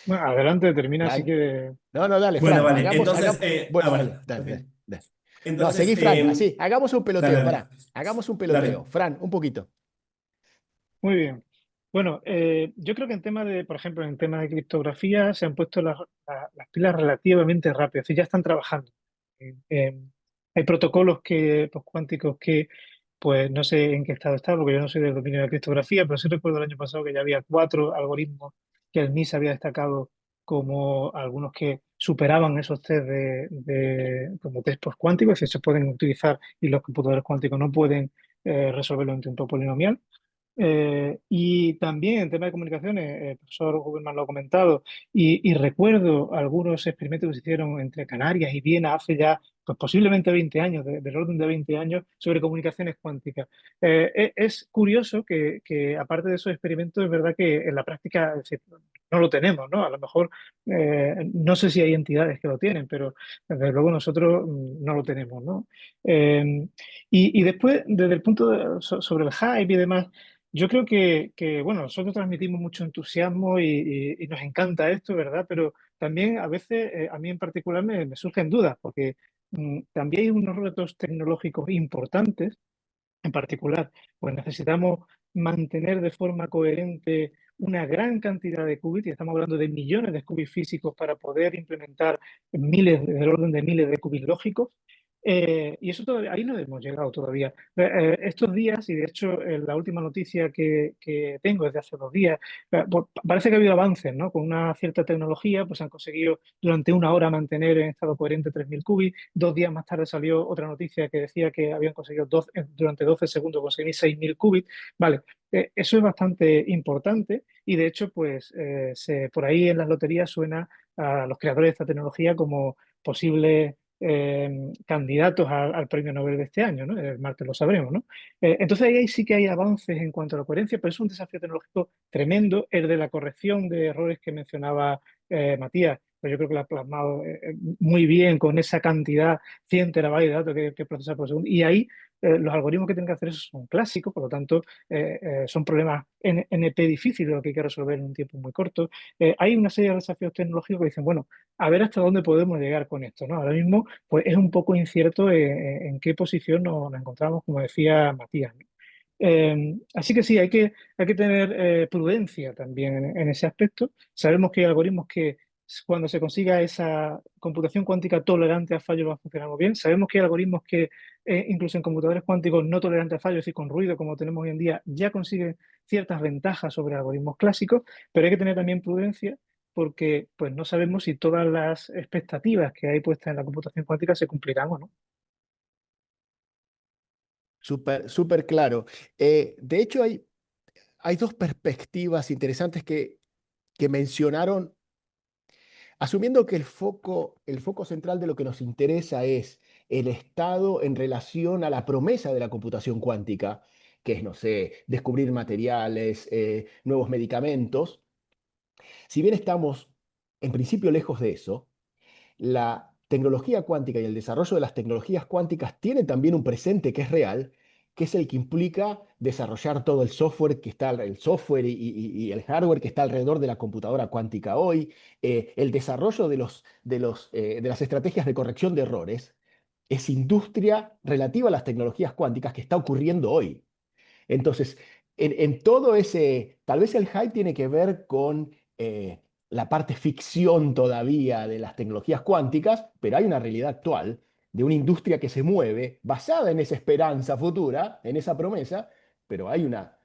C: Bueno, adelante, termina así
B: Dale.
C: que...
B: No, no, dale,
D: Bueno,
B: Fran,
D: vale, entonces,
B: bueno,
D: bueno,
B: dale, dale,
D: ok.
B: dale, dale. No,
D: Entonces,
B: seguí, Fran, así, hagamos un
D: dale,
B: peloteo,
D: dale,
B: pará, hagamos un peloteo.
D: dale.
B: Fran, un poquito.
C: Muy bien. Bueno, yo creo que en tema de, por ejemplo, en tema de criptografía se han puesto las pilas relativamente rápido, es decir, ya están trabajando. Hay protocolos pues, cuánticos que, pues no sé en qué estado está, porque yo no soy del dominio de la criptografía, pero sí recuerdo el año pasado que ya había 4 algoritmos que el MIS había destacado como algunos que superaban esos test como test postcuánticos, y se pueden utilizar y los computadores cuánticos no pueden resolverlo en tiempo polinomial. Y también en tema de comunicaciones, el profesor Huberman lo ha comentado, y recuerdo algunos experimentos que se hicieron entre Canarias y Viena hace ya, pues posiblemente 20 años, del orden de 20 años, sobre comunicaciones cuánticas. Es curioso que aparte de esos experimentos, es verdad que en la práctica, es decir, no lo tenemos, ¿no? A lo mejor, no sé si hay entidades que lo tienen, pero desde luego nosotros no lo tenemos, ¿no? Y después, desde el punto sobre el hype y demás, yo creo bueno, nosotros transmitimos mucho entusiasmo y nos encanta esto, ¿verdad? Pero también a veces, a mí en particular, me surgen dudas, porque también hay unos retos tecnológicos importantes. En particular, pues necesitamos mantener de forma coherente una gran cantidad de qubits, y estamos hablando de millones de qubits físicos para poder implementar del orden de miles de qubits lógicos. Y eso todavía, ahí no hemos llegado todavía. Estos días, y de hecho la última noticia que tengo es de hace 2 días, pues, parece que ha habido avances, ¿no? Con una cierta tecnología, pues han conseguido durante una hora mantener en estado coherente 3.000 qubits. 2 días más tarde salió otra noticia que decía que habían conseguido durante 12 segundos conseguir 6.000 qubits. Vale, eso es bastante importante y de hecho, pues por ahí en las loterías suena a los creadores de esta tecnología como posibles candidatos al premio Nobel de este año, ¿no? El martes lo sabremos, ¿no? Entonces ahí sí que hay avances en cuanto a la coherencia, pero es un desafío tecnológico tremendo, el de la corrección de errores que mencionaba Matías. Pues yo creo que lo ha plasmado muy bien con esa cantidad, 100 terabytes de datos que procesa por segundo. Y ahí los algoritmos que tienen que hacer eso son clásicos, por lo tanto, son problemas NP difíciles, lo que hay que resolver en un tiempo muy corto. Hay una serie de desafíos tecnológicos que dicen, bueno, a ver hasta dónde podemos llegar con esto, ¿no? Ahora mismo, pues es un poco incierto en qué posición nos encontramos, como decía Matías, ¿no? Así que sí, hay que tener prudencia también en ese aspecto. Sabemos que hay algoritmos que cuando se consiga esa computación cuántica tolerante a fallos va a funcionar muy bien. Sabemos que hay algoritmos que incluso en computadores cuánticos no tolerantes a fallos, es decir, con ruido como tenemos hoy en día, ya consiguen ciertas ventajas sobre algoritmos clásicos, pero hay que tener también prudencia porque pues, no sabemos si todas las expectativas que hay puestas en la computación cuántica se cumplirán o no.
B: Súper, súper claro. De hecho, hay dos perspectivas interesantes que mencionaron, asumiendo que el foco central de lo que nos interesa es el estado en relación a la promesa de la computación cuántica, que es, no sé, descubrir materiales, nuevos medicamentos. Si bien estamos en principio lejos de eso, la tecnología cuántica y el desarrollo de las tecnologías cuánticas tienen también un presente que es real, que es el que implica desarrollar todo el software el software y el hardware que está alrededor de la computadora cuántica hoy, el desarrollo de las estrategias de corrección de errores, es industria relativa a las tecnologías cuánticas que está ocurriendo hoy. Entonces, en todo ese, tal vez el hype tiene que ver con la parte ficción todavía de las tecnologías cuánticas, pero hay una realidad actual de una industria que se mueve basada en esa esperanza futura, en esa promesa, pero hay una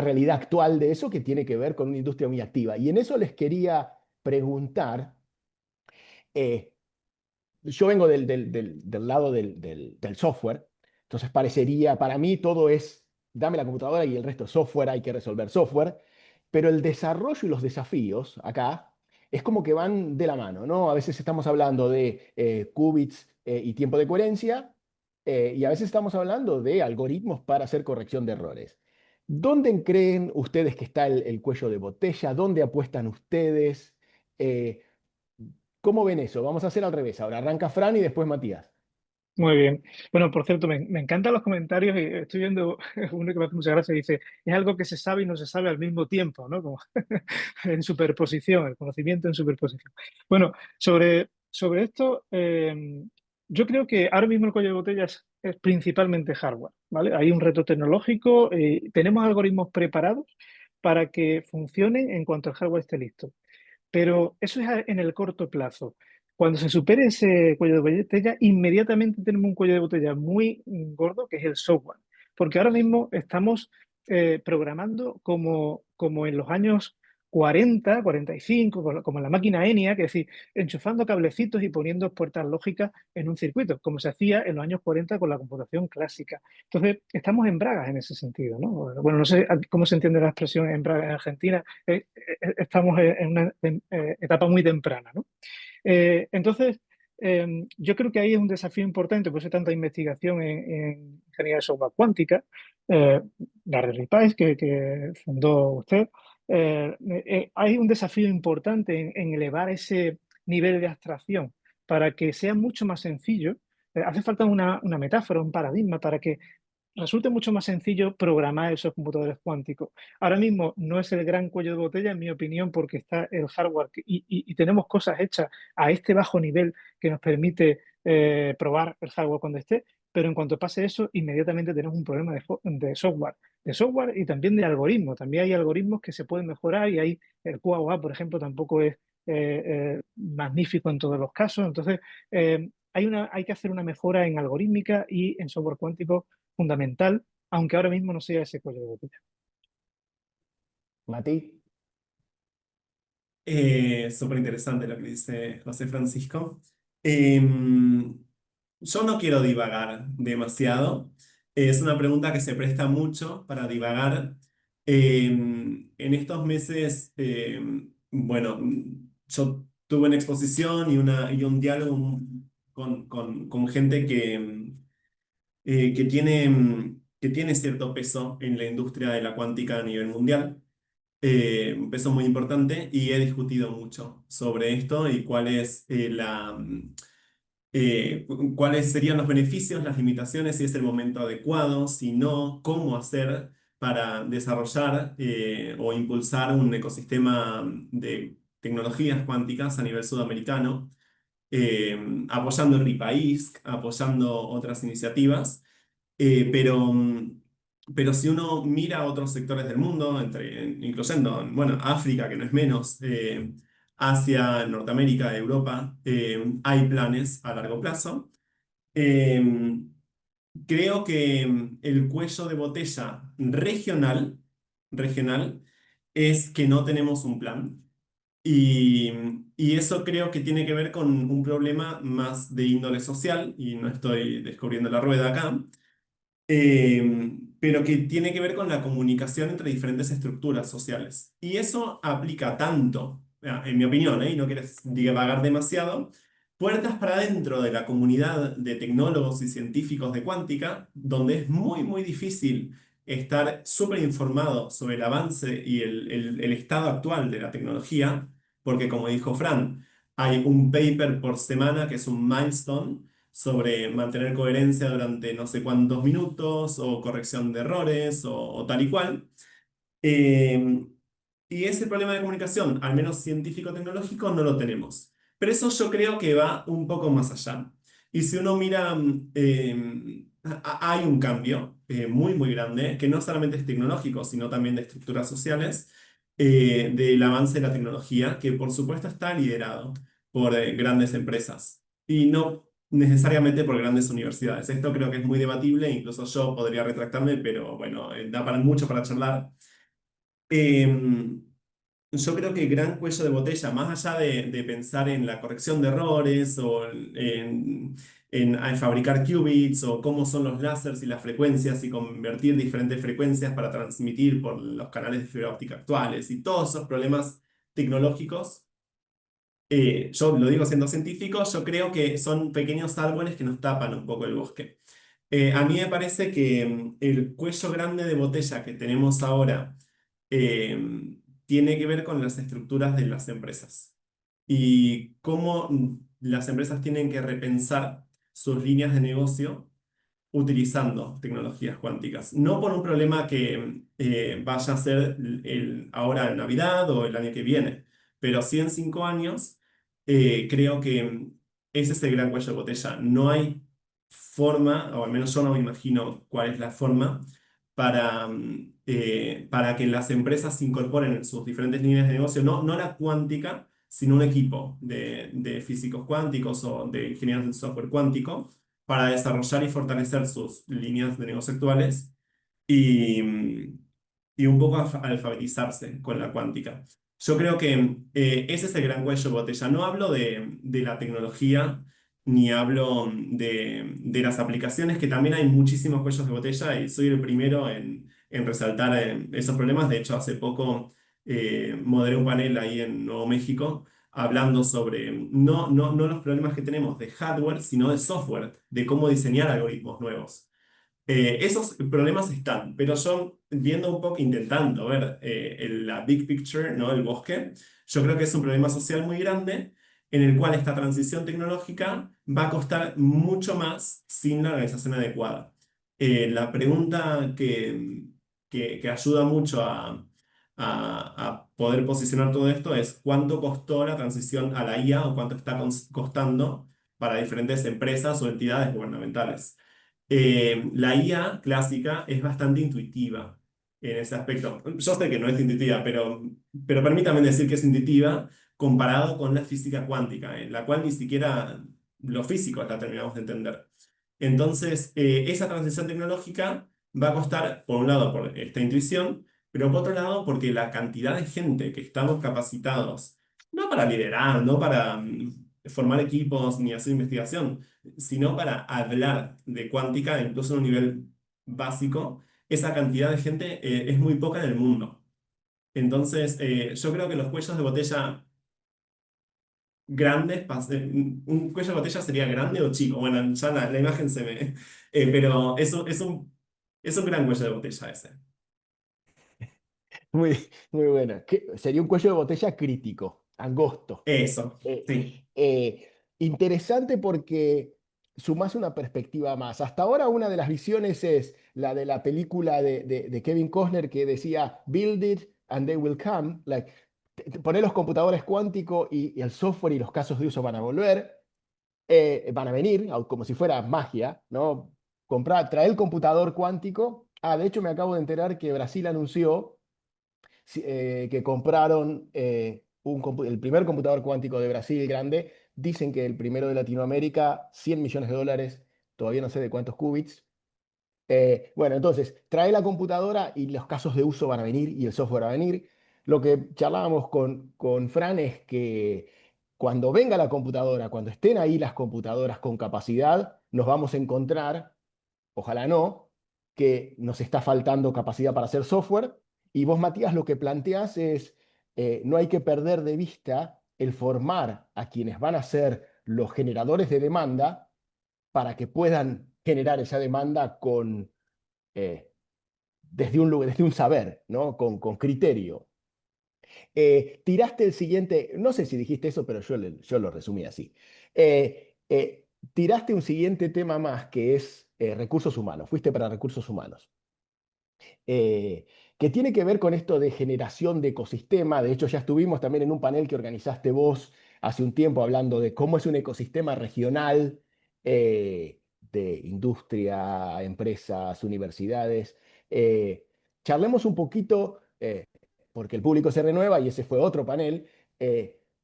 B: realidad actual de eso que tiene que ver con una industria muy activa. Y en eso les quería preguntar, eh, yo vengo del lado del software, entonces parecería, para mí todo es, dame la computadora y el resto es software, hay que resolver software, pero el desarrollo y los desafíos acá es como que van de la mano, ¿no? A veces estamos hablando de qubits y tiempo de coherencia, y a veces estamos hablando de algoritmos para hacer corrección de errores. ¿Dónde creen ustedes que está el cuello de botella? ¿Dónde apuestan ustedes? Eh, ¿Cómo ven eso? Vamos a hacer al revés. Ahora arranca Fran y después Matías.
C: Muy bien. Bueno, por cierto, me encantan los comentarios y estoy viendo uno que me hace mucha gracia. Dice, es algo que se sabe y no se sabe al mismo tiempo, ¿no? Como en superposición, el conocimiento en superposición. Bueno, sobre esto, yo creo que ahora mismo el cuello de botella es principalmente hardware, ¿vale? Hay un reto tecnológico, tenemos algoritmos preparados para que funcionen en cuanto el hardware esté listo. Pero eso es en el corto plazo. Cuando se supere ese cuello de botella, inmediatamente tenemos un cuello de botella muy gordo, que es el software. Porque ahora mismo estamos programando como en los años 40, 45, como en la máquina ENIAC, es decir, enchufando cablecitos y poniendo puertas lógicas en un circuito, como se hacía en los años 40 con la computación clásica. Entonces, estamos en bragas en ese sentido, ¿no? Bueno, no sé cómo se entiende la expresión en bragas en Argentina. Estamos en una etapa muy temprana, ¿no? Entonces, yo creo que ahí es un desafío importante, por eso hay tanta investigación en ingeniería de software cuántica. Raspberry Pi, que fundó usted. Hay un desafío importante en elevar ese nivel de abstracción para que sea mucho más sencillo. Hace falta una metáfora, un paradigma para que resulta mucho más sencillo programar esos computadores cuánticos. Ahora mismo no es el gran cuello de botella, en mi opinión, porque está el hardware y tenemos cosas hechas a este bajo nivel que nos permite probar el hardware cuando esté, pero en cuanto pase eso, inmediatamente tenemos un problema de software y también de algoritmos. También hay algoritmos que se pueden mejorar y hay el QAOA, por ejemplo, tampoco es magnífico en todos los casos. Entonces, hay que hacer una mejora en algorítmica y en software cuántico fundamental, aunque ahora mismo no sea ese cuello de botella.
B: Mati.
D: Súper interesante lo que dice José Francisco. Em, yo no quiero divagar demasiado. Es una pregunta que se presta mucho para divagar. En estos meses, bueno, yo tuve una exposición y un diálogo con gente que tiene cierto peso en la industria de la cuántica a nivel mundial, un peso muy importante, y he discutido mucho sobre esto y cuáles serían los beneficios, las limitaciones, si es el momento adecuado, si no, cómo hacer para desarrollar o impulsar un ecosistema de tecnologías cuánticas a nivel sudamericano, apoyando el RIPAISC, apoyando otras iniciativas. Pero si uno mira a otros sectores del mundo, incluyendo, bueno, África, que no es menos, Asia, Norteamérica, Europa, hay planes a largo plazo. Eh, Creo que el cuello de botella regional es que no tenemos un plan. Y, y eso creo que tiene que ver con un problema más de índole social, y no estoy descubriendo la rueda acá, pero que tiene que ver con la comunicación entre diferentes estructuras sociales. Y eso aplica tanto, en mi opinión, y no quiero divagar demasiado, puertas para adentro de la comunidad de tecnólogos y científicos de cuántica, donde es muy, muy difícil estar súper informado sobre el avance y el estado actual de la tecnología, porque como dijo Fran, hay un paper por semana que es un milestone sobre mantener coherencia durante no sé cuántos minutos, o corrección de errores, o tal y cual. Eh, y ese problema de comunicación, al menos científico-tecnológico, no lo tenemos. Pero eso yo creo que va un poco más allá. Y si uno mira, hay un cambio muy, muy grande, que no solamente es tecnológico, sino también de estructuras sociales, del avance de la tecnología, que por supuesto está liderado por grandes empresas y no necesariamente por grandes universidades. Esto creo que es muy debatible, incluso yo podría retractarme, pero bueno, da para mucho para charlar. Em, yo creo que el gran cuello de botella, más allá de pensar en la corrección de errores o en fabricar qubits, o cómo son los láseres y las frecuencias y convertir diferentes frecuencias para transmitir por los canales de fibra óptica actuales y todos esos problemas tecnológicos, yo lo digo siendo científico, yo creo que son pequeños árboles que nos tapan un poco el bosque. A mí me parece que el cuello grande de botella que tenemos ahora tiene que ver con las estructuras de las empresas y cómo las empresas tienen que repensar sus líneas de negocio utilizando tecnologías cuánticas. No por un problema que vaya a ser ahora en Navidad o el año que viene, pero sí en 5 años. Creo que ese es el gran cuello de botella. No hay forma, o al menos yo no me imagino cuál es la forma para que las empresas se incorporen en sus diferentes líneas de negocio, no la cuántica, sino un equipo de físicos cuánticos o de ingenieros de software cuántico, para desarrollar y fortalecer sus líneas de negocio actuales y, y un poco alfabetizarse con la cuántica. Yo creo que ese es el gran cuello de botella. No hablo de la tecnología, ni hablo de las aplicaciones, que también hay muchísimos cuellos de botella, y soy el primero en resaltar esos problemas. De hecho, hace poco moderé un panel ahí en Nuevo México hablando sobre no los problemas que tenemos de hardware, sino de software, de cómo diseñar algoritmos nuevos. Esos problemas están, pero yo viendo un poco, intentando ver la big picture, ¿no? El bosque, yo creo que es un problema social muy grande en el cual esta transición tecnológica va a costar mucho más sin la organización adecuada. La pregunta que ayuda mucho a poder posicionar todo esto es ¿cuánto costó la transición a la IA o cuánto está costando para diferentes empresas o entidades gubernamentales? La IA clásica es bastante intuitiva en ese aspecto. Yo sé que no es intuitiva, pero permítame decir que es intuitiva comparado con la física cuántica, en la cual ni siquiera los físicos la terminamos de entender. Entonces, esa transición tecnológica va a costar, por un lado, por esta intuición, pero por otro lado, porque la cantidad de gente que estamos capacitados, no para liderar, no para formar equipos ni hacer investigación, sino para hablar de cuántica, incluso en un nivel básico, esa cantidad de gente es muy poca en el mundo. Entonces, yo creo que los cuellos de botella grandes, un cuello de botella sería grande o chico. Bueno, ya la imagen se ve, pero es un gran cuello de botella ese.
B: Muy bueno. Sería un cuello de botella crítico, angosto.
D: Eso,
B: Eh,
D: sí.
B: Interesante porque sumás una perspectiva más. Hasta ahora una de las visiones es la de la película de Kevin Costner que decía, build it and they will come. Like, poner los computadores cuánticos y el software y los casos de uso van a volver, van a venir, como si fuera magia, ¿no? Traer el computador cuántico. Ah, de hecho me acabo de enterar que Brasil anunció que compraron el primer computador cuántico de Brasil grande. Dicen que el primero de Latinoamérica, 100 millones de dólares, todavía no sé de cuántos qubits. Bueno, entonces, trae la computadora y los casos de uso van a venir y el software va a venir. Lo que charlábamos con Fran es que cuando venga la computadora, cuando estén ahí las computadoras con capacidad, nos vamos a encontrar, ojalá no, que nos está faltando capacidad para hacer software. Y vos, Matías, lo que planteás es, no hay que perder de vista el formar a quienes van a ser los generadores de demanda para que puedan generar esa demanda eh, desde un saber, ¿no? Con criterio. Tiraste el siguiente, no sé si dijiste eso, pero yo lo resumí así. Tiraste un siguiente tema más que es recursos humanos, fuiste para recursos humanos. eh, que tiene que ver con esto de generación de ecosistema. De hecho, ya estuvimos también en un panel que organizaste vos hace un tiempo hablando de cómo es un ecosistema regional de industria, empresas, universidades. Eh, Charlemos un poquito, porque el público se renueva y ese fue otro panel.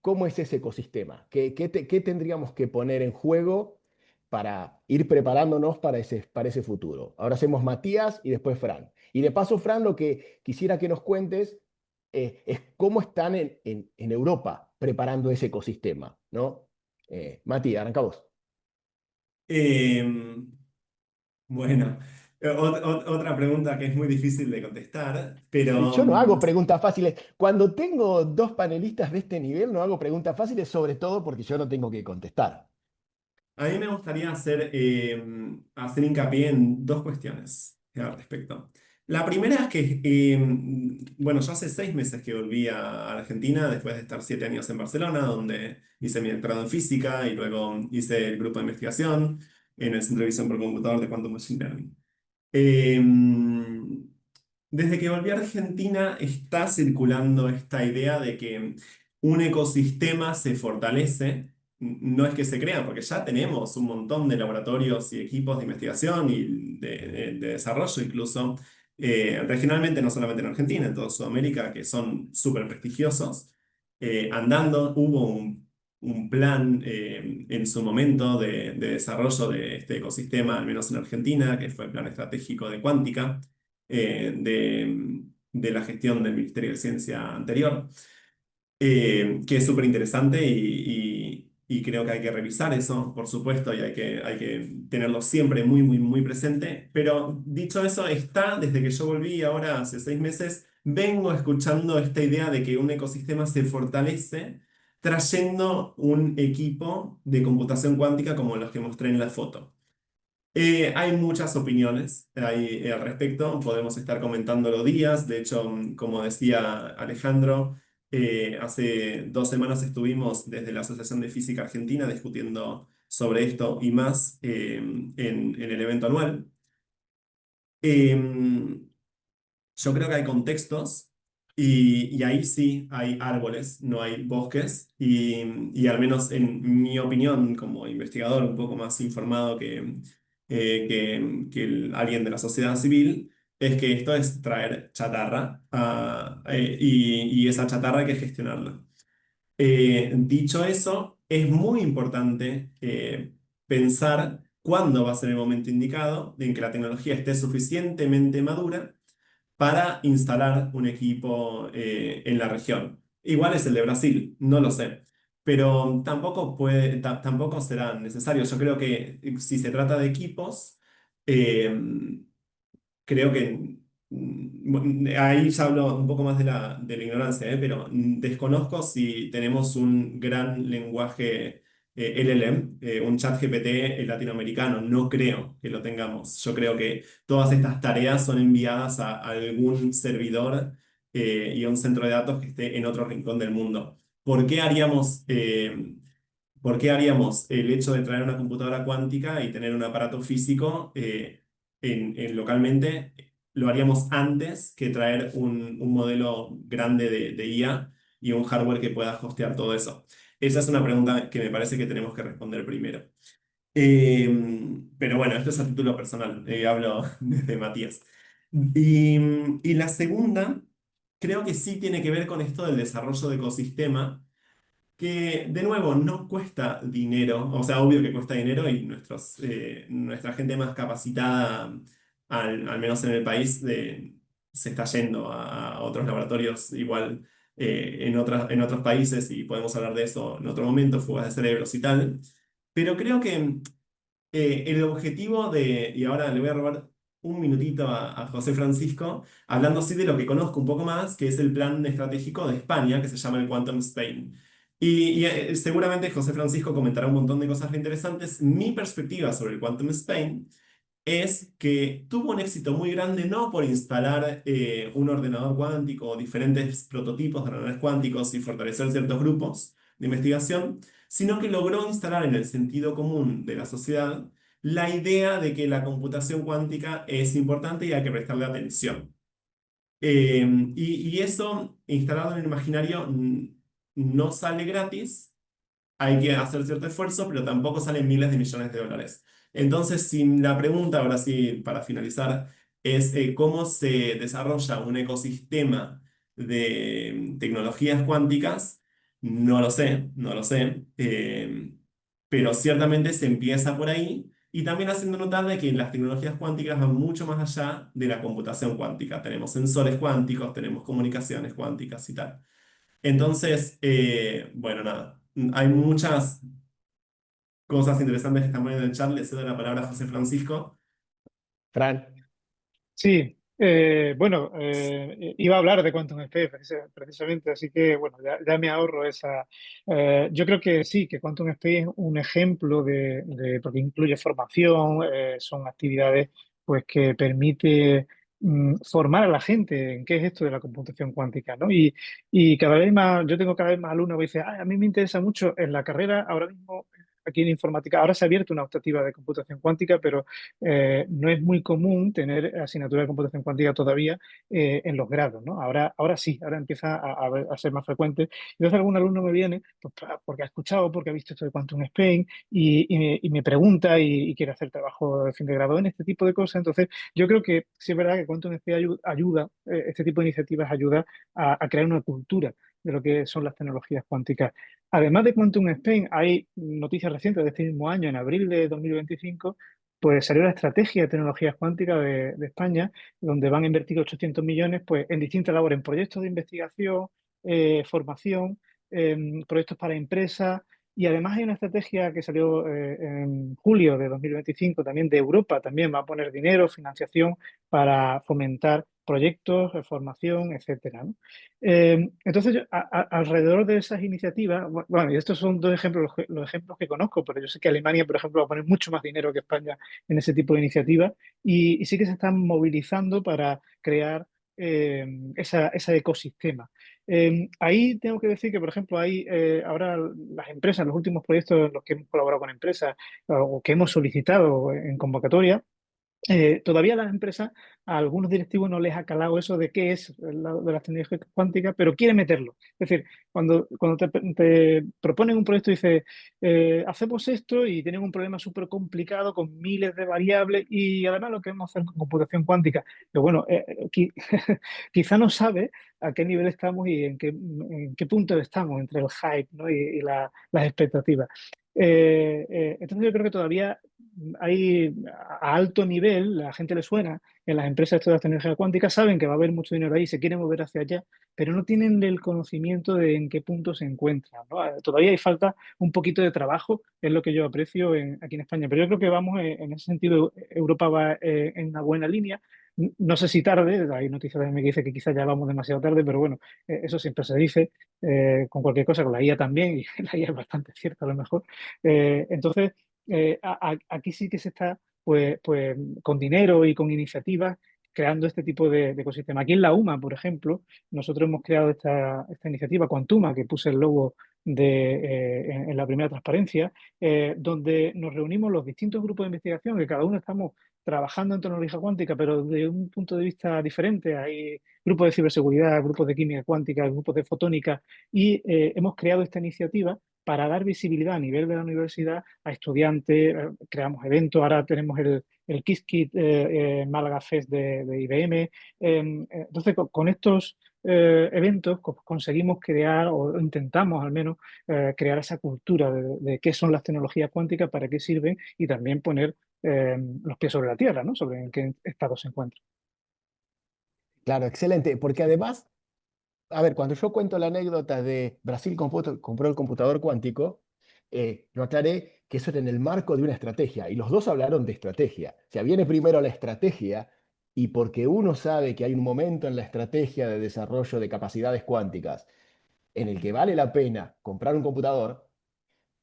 B: ¿Cómo es ese ecosistema? ¿Qué tendríamos que poner en juego para ir preparándonos para ese futuro? Ahora hacemos Matías y después Fran. Y de paso, Fran, lo que quisiera que nos cuentes es cómo están en Europa preparando ese ecosistema, ¿no? Mati, arranca vos.
D: Eh, bueno, otra pregunta que es muy difícil de contestar, pero
B: Yo no hago preguntas fáciles. Cuando tengo dos panelistas de este nivel, no hago preguntas fáciles, sobre todo porque yo no tengo que contestar.
D: a mí me gustaría hacer hincapié en dos cuestiones al respecto. La primera es que, bueno, yo hace 6 meses que volví a Argentina después de estar 7 años en Barcelona, donde hice mi doctorado en física y luego hice el grupo de investigación en el Centro de Visión por Computador de Quantum Machine Learning. Eh, Desde que volví a Argentina está circulando esta idea de que un ecosistema se fortalece, no es que se crea, porque ya tenemos un montón de laboratorios y equipos de investigación y de desarrollo incluso, regionalmente, no solamente en Argentina, en toda Sudamérica, que son súper prestigiosos. Andando, hubo un plan en su momento de desarrollo de este ecosistema, al menos en Argentina, que fue el Plan Estratégico de Cuántica de la gestión del Ministerio de Ciencia anterior, que es súper interesante y creo que hay que revisar eso, por supuesto, y hay que tenerlo siempre muy, muy, muy presente. Pero dicho eso, está, desde que yo volví ahora, hace 6 meses, vengo escuchando esta idea de que un ecosistema se fortalece, trayendo un equipo de computación cuántica como los que mostré en la foto. Hay muchas opiniones al respecto, podemos estar comentándolo días. De hecho, como decía Alejandro, hace 2 semanas estuvimos desde la Asociación de Física Argentina discutiendo sobre esto y más en el evento anual. Em, yo creo que hay contextos y ahí sí hay árboles, no hay bosques y al menos en mi opinión como investigador un poco más informado que alguien de la sociedad civil, es que esto es traer chatarra y esa chatarra hay que gestionarla. Dicho eso, es muy importante pensar cuándo va a ser el momento indicado en que la tecnología esté suficientemente madura para instalar un equipo en la región. Igual es el de Brasil, no lo sé, pero tampoco será necesario. Yo creo que si se trata de equipos, eh, creo que ahí ya hablo un poco más de la ignorancia, pero desconozco si tenemos un gran lenguaje LLM, un chat GPT latinoamericano. No creo que lo tengamos. Yo creo que todas estas tareas son enviadas a algún servidor y a un centro de datos que esté en otro rincón del mundo. ¿Por qué haríamos el hecho de traer una computadora cuántica y tener un aparato físico localmente? Lo haríamos antes que traer un modelo grande de IA y un hardware que pueda hostear todo eso. Esa es una pregunta que me parece que tenemos que responder primero. Pero bueno, esto es a título personal, hablo desde Matías. Y la segunda, creo que sí tiene que ver con esto del desarrollo de ecosistema que de nuevo no cuesta dinero, o sea, obvio que cuesta dinero y nuestra gente más capacitada, al menos en el país, se está yendo a otros laboratorios igual en otros países y podemos hablar de eso en otro momento, fugas de cerebros y tal. Pero creo que el objetivo y ahora le voy a robar un minutito a José Francisco, hablando así de lo que conozco un poco más, que es el plan estratégico de España, que se llama el Quantum Spain. Y seguramente José Francisco comentará un montón de cosas interesantes. Mi perspectiva sobre el Quantum Spain es que tuvo un éxito muy grande no por instalar un ordenador cuántico o diferentes prototipos de ordenadores cuánticos y fortalecer ciertos grupos de investigación, sino que logró instalar en el sentido común de la sociedad la idea de que la computación cuántica es importante y hay que prestarle atención. Y eso, instalado en el imaginario, no sale gratis, hay que hacer cierto esfuerzo, pero tampoco salen miles de millones de dólares. Entonces, si la pregunta, ahora sí, para finalizar, es cómo se desarrolla un ecosistema de tecnologías cuánticas, no lo sé, no lo sé, pero ciertamente se empieza por ahí y también haciendo notar de que las tecnologías cuánticas van mucho más allá de la computación cuántica. Tenemos sensores cuánticos, tenemos comunicaciones cuánticas y tal. Entonces, bueno, nada, hay muchas cosas interesantes que están poniendo en el chat. Le cedo la palabra a José Francisco.
B: Fran,
C: Sí, bueno, iba a hablar de Quantum Space precisamente, así que bueno, ya me ahorro esa. Yo creo que sí, que Quantum Space es un ejemplo porque incluye formación, son actividades pues que permite formar a la gente en qué es esto de la computación cuántica, ¿no? Y cada vez más, yo tengo cada vez más alumnos que dicen, "Ay, a mí me interesa mucho en la carrera ahora mismo. Aquí en informática, ahora se ha abierto una optativa de computación cuántica, pero no es muy común tener asignatura de computación cuántica todavía en los grados, ¿no? Ahora sí, ahora empieza a ser más frecuente. Entonces algún alumno me viene pues, porque ha escuchado, porque ha visto esto de Quantum Spain y me pregunta y quiere hacer trabajo de fin de grado en este tipo de cosas. Entonces yo creo que sí es verdad que Quantum Spain ayuda, este tipo de iniciativas ayuda a crear una cultura de lo que son las tecnologías cuánticas. Además de Quantum Spain, hay noticias recientes de este mismo año, en abril de 2025, pues salió la estrategia de tecnologías cuánticas de España, donde van a invertir 800 millones pues, en distintas labores, en proyectos de investigación, formación, proyectos para empresas Y además hay una estrategia que salió en julio de 2025 también de Europa, también va a poner dinero, financiación para fomentar proyectos, formación, etcétera, ¿no? Entonces, alrededor de esas iniciativas, bueno, y estos son dos ejemplos, los ejemplos que conozco, pero yo sé que Alemania, por ejemplo, va a poner mucho más dinero que España en ese tipo de iniciativas y sí que se están movilizando para crear ese ecosistema. Ahí tengo que decir que, por ejemplo, hay ahora las empresas, los últimos proyectos en los que hemos colaborado con empresas o que hemos solicitado en convocatoria, todavía las empresas, a algunos directivos no les ha calado eso de qué es de las tecnologías cuánticas, pero quieren meterlo. Es decir, cuando te proponen un proyecto y dices, hacemos esto y tienen un problema súper complicado con miles de variables y además lo queremos hacer con computación cuántica. Pero bueno, quizá no sabe a qué nivel estamos y en qué punto estamos entre el hype, ¿no? y las expectativas. Entonces yo creo que todavía hay a alto nivel, la gente le suena, en las empresas de tecnología cuántica saben que va a haber mucho dinero ahí, se quieren mover hacia allá, pero no tienen el conocimiento de en qué punto se encuentran, ¿no? Todavía hay falta un poquito de trabajo, es lo que yo aprecio aquí en España, pero yo creo que vamos en ese sentido, Europa va en una buena línea. No sé si tarde, hay noticias de que dice que quizás ya vamos demasiado tarde, pero bueno, eso siempre se dice con cualquier cosa, con la IA también, y la IA es bastante cierta a lo mejor. Entonces, aquí sí que se está, pues, con dinero y con iniciativas, creando este tipo de ecosistema. Aquí en la UMA, por ejemplo, nosotros hemos creado esta iniciativa Quantuma, que puse el logo en la primera transparencia, donde nos reunimos los distintos grupos de investigación, que cada uno estamos trabajando en tecnología cuántica, pero de un punto de vista diferente. Hay grupos de ciberseguridad, grupos de química cuántica, grupos de fotónica, y hemos creado esta iniciativa para dar visibilidad a nivel de la universidad a estudiantes, creamos eventos, ahora tenemos el KissKit Málaga Fest de IBM. Entonces, con estos eventos conseguimos crear, o intentamos al menos, crear esa cultura de qué son las tecnologías cuánticas, para qué sirven y también poner los pies sobre la tierra, ¿no? Sobre en qué estado se encuentra.
B: Claro, excelente, porque además, a ver, cuando yo cuento la anécdota de Brasil compró el computador cuántico, yo aclaré que eso era en el marco de una estrategia, y los dos hablaron de estrategia. O sea, viene primero la estrategia, y porque uno sabe que hay un momento en la estrategia de desarrollo de capacidades cuánticas en el que vale la pena comprar un computador,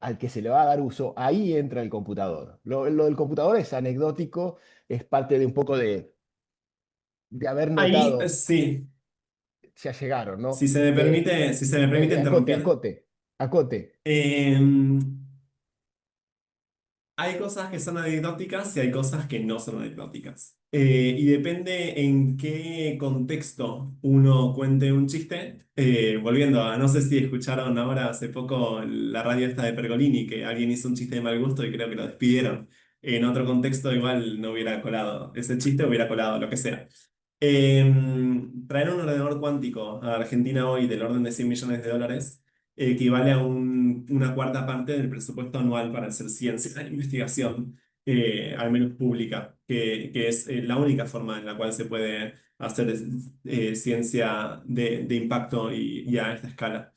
B: al que se le va a dar uso, ahí entra el computador. Lo del computador es anecdótico, es parte de un poco de haber
D: Ahí
B: notado,
D: sí,
B: ya llegaron, ¿no?
D: si se me permite, si se me permite
B: Acote,
D: interrumpir.
B: acote, acote.
D: Em, Hay cosas que son anecdóticas y hay cosas que no son anecdóticas. Y depende en qué contexto uno cuente un chiste. Volviendo a, no sé si escucharon ahora hace poco la radio esta de Pergolini, que alguien hizo un chiste de mal gusto y creo que lo despidieron. En otro contexto igual no hubiera colado ese chiste, hubiera colado lo que sea. Traer un ordenador cuántico a Argentina hoy del orden de 100 millones de dólares equivale a una cuarta parte del presupuesto anual para hacer ciencia e investigación, al menos pública, que es la única forma en la cual se puede hacer ciencia de impacto y a esta escala.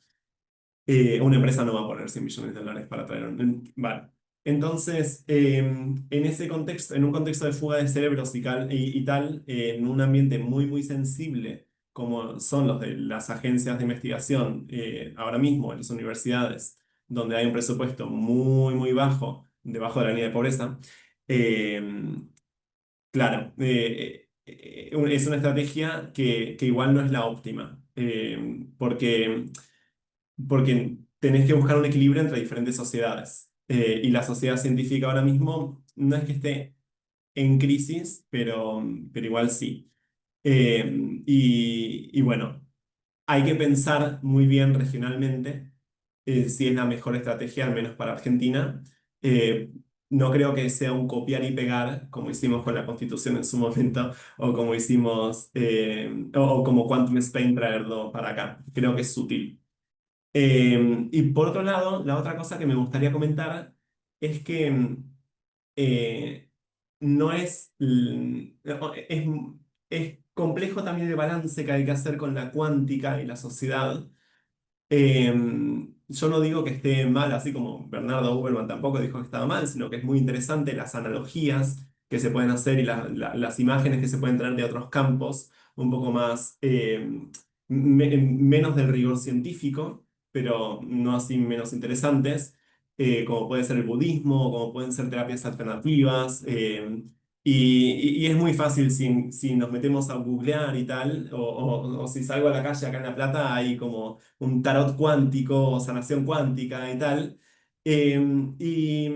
D: Una empresa no va a poner 100 millones de dólares para traer Vale. Entonces, en ese contexto, en un contexto de fuga de cerebros y tal, en un ambiente muy, muy sensible, como son los de las agencias de investigación, ahora mismo en las universidades, donde hay un presupuesto muy, muy bajo, debajo de la línea de pobreza, eh, claro, es una estrategia que igual no es la óptima, porque tenés que buscar un equilibrio entre diferentes sociedades. Y la sociedad científica ahora mismo no es que esté en crisis, pero igual sí. Y bueno, hay que pensar muy bien regionalmente si es la mejor estrategia, al menos para Argentina. Eh, no creo que sea un copiar y pegar, como hicimos con la Constitución en su momento, o como hicimos, o como Quantum Spain traerlo para acá. Creo que es sutil. Y por otro lado, la otra cosa que me gustaría comentar es que eh, no es, es, es complejo también el balance que hay que hacer con la cuántica y la sociedad, Yo no digo que esté mal, así como Bernardo Uberman tampoco dijo que estaba mal, sino que es muy interesante las analogías que se pueden hacer y las imágenes que se pueden traer de otros campos, un poco más, menos del rigor científico, pero no así menos interesantes, como puede ser el budismo, como pueden ser terapias alternativas. Y es muy fácil si nos metemos a googlear y tal, o si salgo a la calle acá en La Plata, hay como un tarot cuántico o sanación cuántica y tal. Eh, y,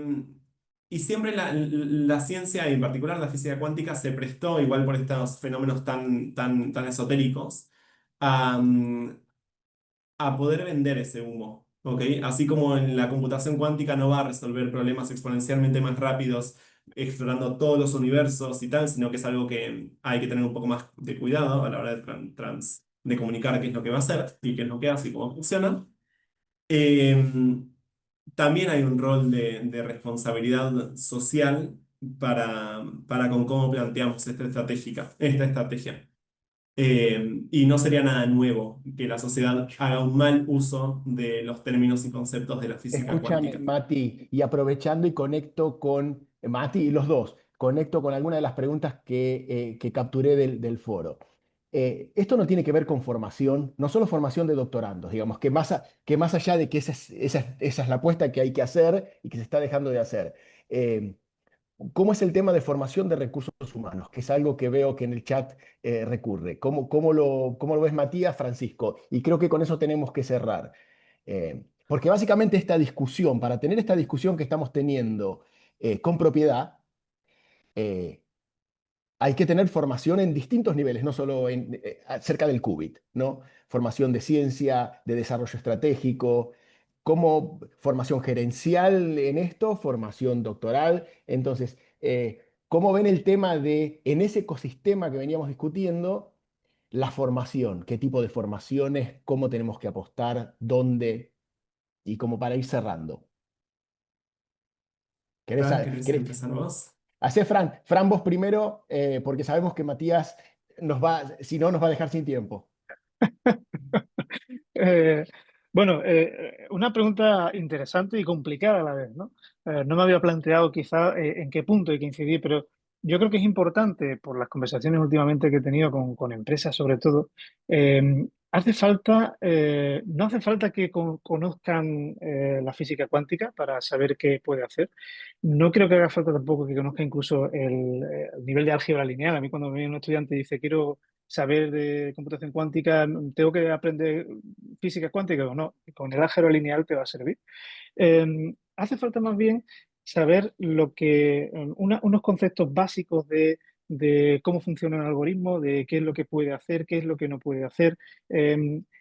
D: y siempre la ciencia, y en particular la física cuántica, se prestó, igual por estos fenómenos tan esotéricos, a, a poder vender ese humo. ¿Ok? Así como en la computación cuántica no va a resolver problemas exponencialmente más rápidos explorando todos los universos y tal, sino que es algo que hay que tener un poco más de cuidado a la hora de comunicar qué es lo que va a hacer y qué es lo que hace y cómo funciona. Eh, También hay un rol de responsabilidad social para con cómo planteamos esta estrategia. Y no sería nada nuevo que la sociedad haga un mal uso de los términos y conceptos de la física
B: Escúchame,
D: cuántica.
B: Mati, y aprovechando y conecto con Mati y los dos, conecto con alguna de las preguntas que capturé del foro. Esto no tiene que ver con formación, no solo formación de doctorandos, digamos, que más allá de que esa es la apuesta que hay que hacer y que se está dejando de hacer. eh, ¿Cómo es el tema de formación de recursos humanos? Que es algo que veo que en el chat recurre. ¿Cómo lo ves, Matías, Francisco? Y creo que con eso tenemos que cerrar. Porque básicamente esta discusión, para tener esta discusión que estamos teniendo con propiedad, eh, hay que tener formación en distintos niveles, no solo acerca del qubit, ¿no? Formación de ciencia, de desarrollo estratégico, como formación gerencial en esto, formación doctoral. Entonces, ¿cómo ven el tema de, en ese ecosistema que veníamos discutiendo, la formación? ¿Qué tipo de formaciones? ¿Cómo tenemos que apostar? ¿Dónde? Y como para ir cerrando. ¿Querés,
D: Fran,
B: a-
D: ¿querés
B: querés-
D: empezar vos?
B: Hacé Fran vos primero, porque sabemos que Matías si no, nos va a dejar sin tiempo.
C: Eh, bueno, una pregunta interesante y complicada a la vez, ¿no? No me había planteado quizá en qué punto hay que incidir, pero yo creo que es importante, por las conversaciones últimamente que he tenido con empresas sobre todo, no hace falta que conozcan la física cuántica para saber qué puede hacer. No creo que haga falta tampoco que conozca incluso el nivel de álgebra lineal. A mí cuando me viene un estudiante y dice quiero saber de computación cuántica, tengo que aprender física cuántica o no, con el álgebra lineal te va a servir. Hace falta más bien saber unos conceptos básicos de cómo funciona un algoritmo, de qué es lo que puede hacer, qué es lo que no puede hacer.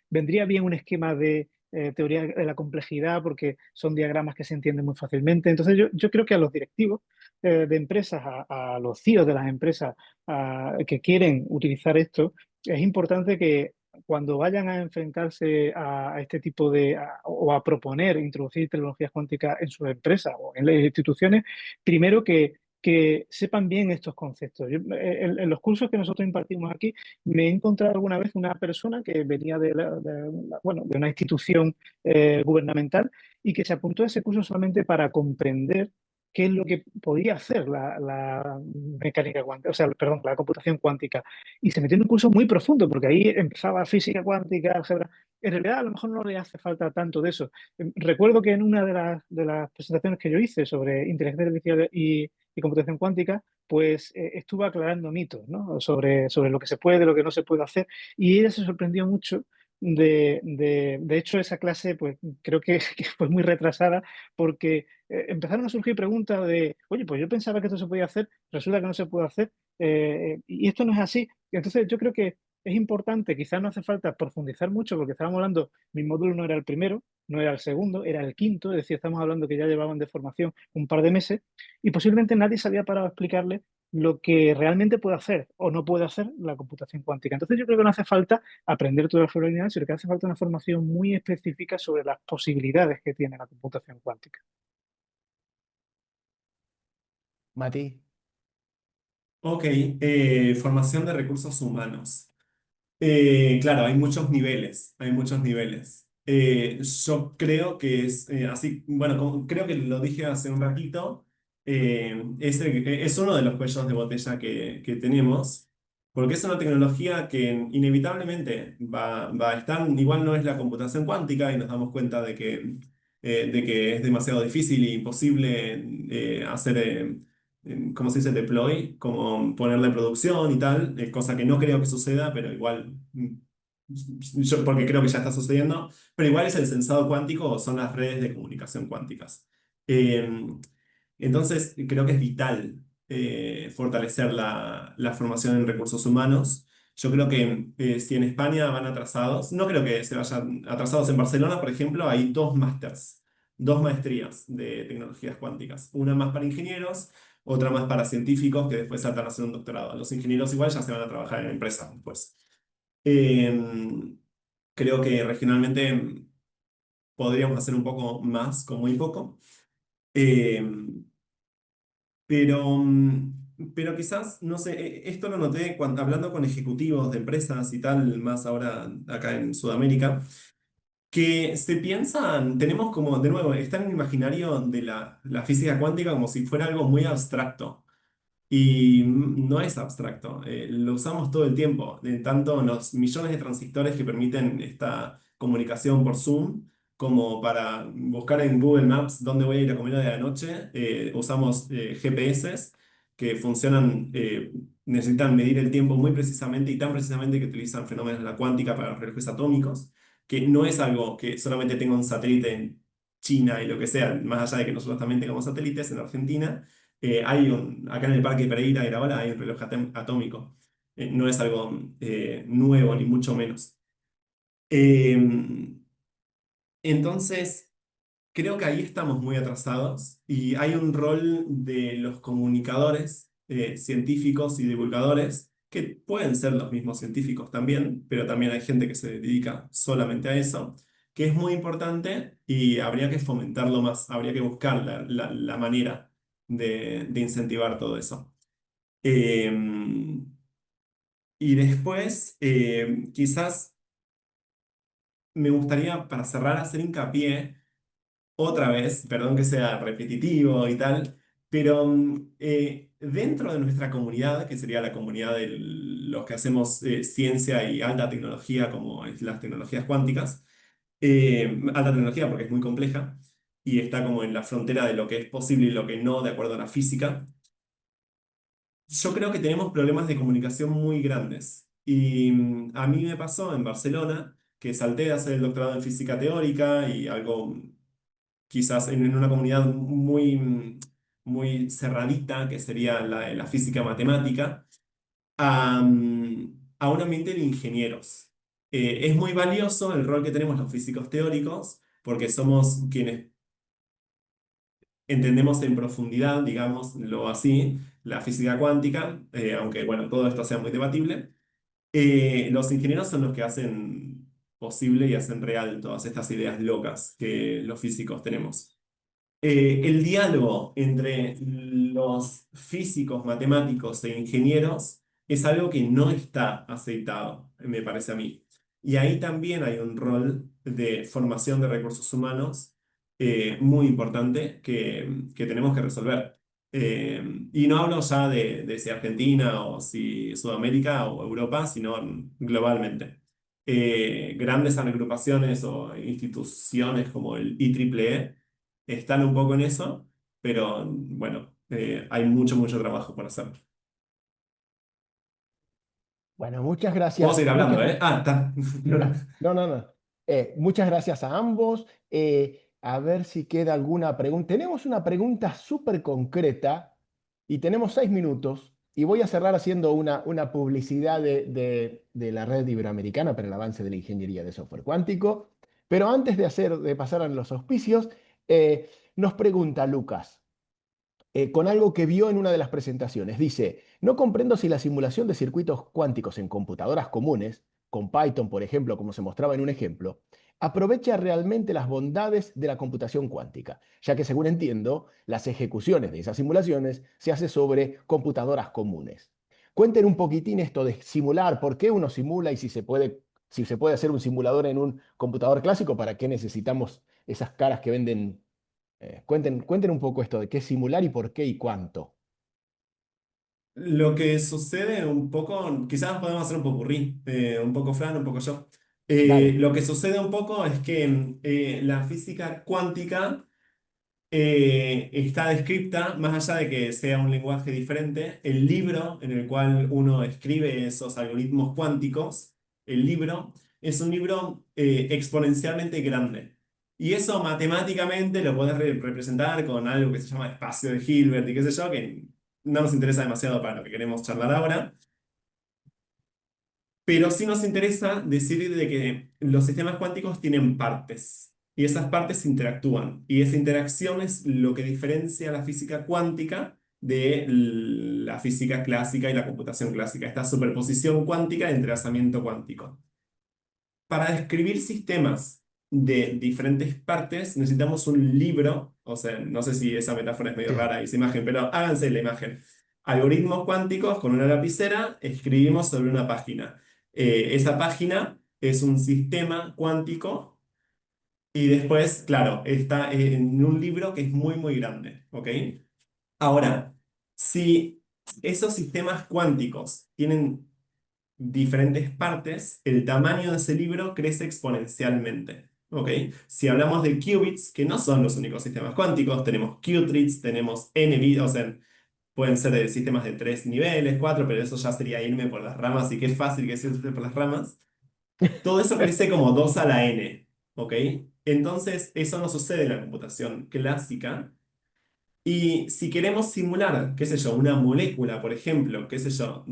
C: Vendría bien un esquema de teoría de la complejidad porque son diagramas que se entienden muy fácilmente. Entonces yo creo que a los directivos de empresas, a los CEOs de las empresas que quieren utilizar esto, es importante que cuando vayan a enfrentarse a este tipo o a proponer introducir tecnologías cuánticas en sus empresas o en las instituciones, primero que sepan bien estos conceptos. En los cursos que nosotros impartimos aquí, me he encontrado alguna vez una persona que venía de una institución gubernamental y que se apuntó a ese curso solamente para comprender qué es lo que podía hacer la mecánica cuántica, o sea, perdón, la computación cuántica. Y se metió en un curso muy profundo, porque ahí empezaba física cuántica, álgebra. En realidad, a lo mejor no le hace falta tanto de eso. Recuerdo que en una de las presentaciones que yo hice sobre inteligencia artificial y computación cuántica, pues estuve aclarando mitos, ¿no? Sobre lo que se puede, lo que no se puede hacer. Y ella se sorprendió mucho. De hecho, esa clase, pues creo que fue muy retrasada porque empezaron a surgir preguntas de, oye, pues yo pensaba que esto se podía hacer, resulta que no se puede hacer, y esto no es así. Entonces, yo creo que es importante, quizás no hace falta profundizar mucho, porque estábamos hablando, mi módulo no era el primero, no era el segundo, era el quinto, es decir, estamos hablando que ya llevaban de formación un par de meses, y posiblemente nadie se había parado a explicarle lo que realmente puede hacer o no puede hacer la computación cuántica. Entonces, yo creo que no hace falta aprender todo el álgebra lineal, sino que hace falta una formación muy específica sobre las posibilidades que tiene la computación cuántica.
B: Mati.
D: Ok, formación de recursos humanos. Claro, hay muchos niveles, hay muchos niveles. Yo creo que es así, bueno, creo que lo dije hace un ratito, es uno de los cuellos de botella que tenemos, porque es una tecnología que inevitablemente va a estar, igual no es la computación cuántica y nos damos cuenta de que es demasiado difícil e imposible hacer, ¿cómo se dice?, deploy, como ponerla en producción y tal, cosa que no creo que suceda, pero igual, yo porque creo que ya está sucediendo. Pero igual es el sensado cuántico o son las redes de comunicación cuánticas. Eh, entonces, creo que es vital fortalecer la formación en recursos humanos. Yo creo que si en España van atrasados, no creo que se vayan atrasados. En Barcelona, por ejemplo, hay dos másters, dos maestrías de tecnologías cuánticas. Una más para ingenieros, otra más para científicos que después saltan a hacer un doctorado. Los ingenieros igual ya se van a trabajar en empresas después. Eh, Creo que regionalmente podríamos hacer un poco más con muy poco. Eh, pero quizás, no sé, esto lo noté cuando, hablando con ejecutivos de empresas y tal, más ahora acá en Sudamérica, que se piensan, tenemos como, de nuevo, está en el imaginario de la física cuántica como si fuera algo muy abstracto. Y no es abstracto, lo usamos todo el tiempo, tanto los millones de transistores que permiten esta comunicación por Zoom, como para buscar en Google Maps dónde voy a ir a comer hoy a la noche. Usamos GPS que funcionan, necesitan medir el tiempo muy precisamente y tan precisamente que utilizan fenómenos de la cuántica para los relojes atómicos, que no es algo que solamente tenga un satélite en China y lo que sea, más allá de que nosotros también tengamos satélites en Argentina. Acá en el Parque Pereira, Iraola, hay un reloj atómico. No es algo nuevo, ni mucho menos. Eh, entonces, creo que ahí estamos muy atrasados y hay un rol de los comunicadores científicos y divulgadores, que pueden ser los mismos científicos también, pero también hay gente que se dedica solamente a eso, que es muy importante y habría que fomentarlo más, habría que buscar la manera de incentivar todo eso. Eh, y después, quizás me gustaría, para cerrar, hacer hincapié otra vez, perdón que sea repetitivo y tal, pero dentro de nuestra comunidad, que sería la comunidad de los que hacemos ciencia y alta tecnología, como es las tecnologías cuánticas, alta tecnología porque es muy compleja y está como en la frontera de lo que es posible y lo que no, de acuerdo a la física. Yo creo que tenemos problemas de comunicación muy grandes. Y a mí me pasó en Barcelona que salté de hacer el doctorado en física teórica y algo quizás en una comunidad muy cerradita, que sería la física matemática, a un ambiente de ingenieros. Es muy valioso el rol que tenemos los físicos teóricos, porque somos quienes entendemos en profundidad, digámoslo así, la física cuántica, aunque bueno, todo esto sea muy debatible. Los ingenieros son los que hacen posible y hacen real todas estas ideas locas que los físicos tenemos. El diálogo entre los físicos, matemáticos e ingenieros es algo que no está aceitado, me parece a mí. Y ahí también hay un rol de formación de recursos humanos muy importante que tenemos que resolver. Y no hablo ya de si Argentina o si Sudamérica o Europa, sino globalmente. Grandes agrupaciones o instituciones como el IEEE están un poco en eso, pero bueno, hay mucho, mucho trabajo por hacer.
B: Bueno,
D: Puedo seguir hablando, ¿eh? Ah, está.
B: no, no, no. Muchas gracias a ambos. A ver si queda alguna pregunta. Tenemos una pregunta súper concreta y tenemos 6 minutos y voy a cerrar haciendo una publicidad de la red iberoamericana para el avance de la ingeniería de software cuántico. Pero antes de pasar a los auspicios, nos pregunta Lucas con algo que vio en una de las presentaciones. Dice, no comprendo si la simulación de circuitos cuánticos en computadoras comunes, con Python, por ejemplo, como se mostraba en un ejemplo, aprovecha realmente las bondades de la computación cuántica, ya que según entiendo, las ejecuciones de esas simulaciones se hacen sobre computadoras comunes. Cuenten un poquitín esto de simular, por qué uno simula y si se puede Si se puede hacer un simulador en un computador clásico, ¿para qué necesitamos esas caras que venden? Cuenten un poco esto de qué es simular y por qué y cuánto.
D: Lo que sucede un poco, quizás podemos hacer un popurrí, un poco Fran, un poco yo.
B: Dale.
D: Lo que sucede un poco es que la física cuántica está descripta, más allá de que sea un lenguaje diferente, el libro en el cual uno escribe esos algoritmos cuánticos, el libro, es un libro exponencialmente grande. Y eso matemáticamente lo puedes representar con algo que se llama espacio de Hilbert y qué sé yo, que no nos interesa demasiado para lo que queremos charlar ahora. Pero sí nos interesa decir de que los sistemas cuánticos tienen partes y esas partes interactúan. Y esa interacción es lo que diferencia la física cuántica de la física clásica y la computación clásica. Esta superposición cuántica de entrelazamiento cuántico. Para describir sistemas de diferentes partes necesitamos un libro, o sea, no sé si esa metáfora es medio
B: Sí.
D: rara esa imagen, pero háganse la imagen. Algoritmos cuánticos con una lapicera, escribimos sobre una página. Esa página es un sistema cuántico y después, claro, está en un libro que es muy, muy grande, ¿ok? Ahora, si esos sistemas cuánticos tienen diferentes partes, el tamaño de ese libro crece exponencialmente. ¿Ok? Si hablamos de qubits, que no son los únicos sistemas cuánticos, tenemos qubits, tenemos n bits, o sea, pueden ser de sistemas de 3 niveles, 4, pero eso ya sería irme por las ramas y qué fácil que es irse por las ramas. Todo eso crece como 2 a la n. ¿Ok? Entonces, eso no sucede en la computación clásica. Y si queremos simular, qué sé yo, una molécula, por ejemplo, qué sé yo,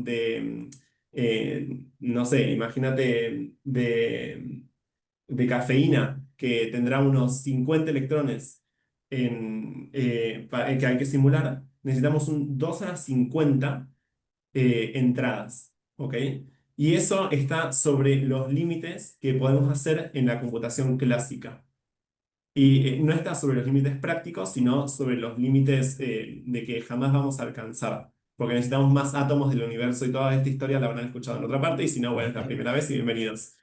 D: no sé, imagínate de cafeína, que tendrá unos 50 electrones que hay que simular, necesitamos un 2 a la 50 entradas, ¿ok? Y eso está sobre los límites que podemos hacer en la computación clásica. Y no está sobre los límites prácticos, sino sobre los límites de que jamás vamos a alcanzar. Porque necesitamos más átomos del universo y toda esta historia la habrán escuchado en otra parte, y si no, bueno, es la primera vez y bienvenidos.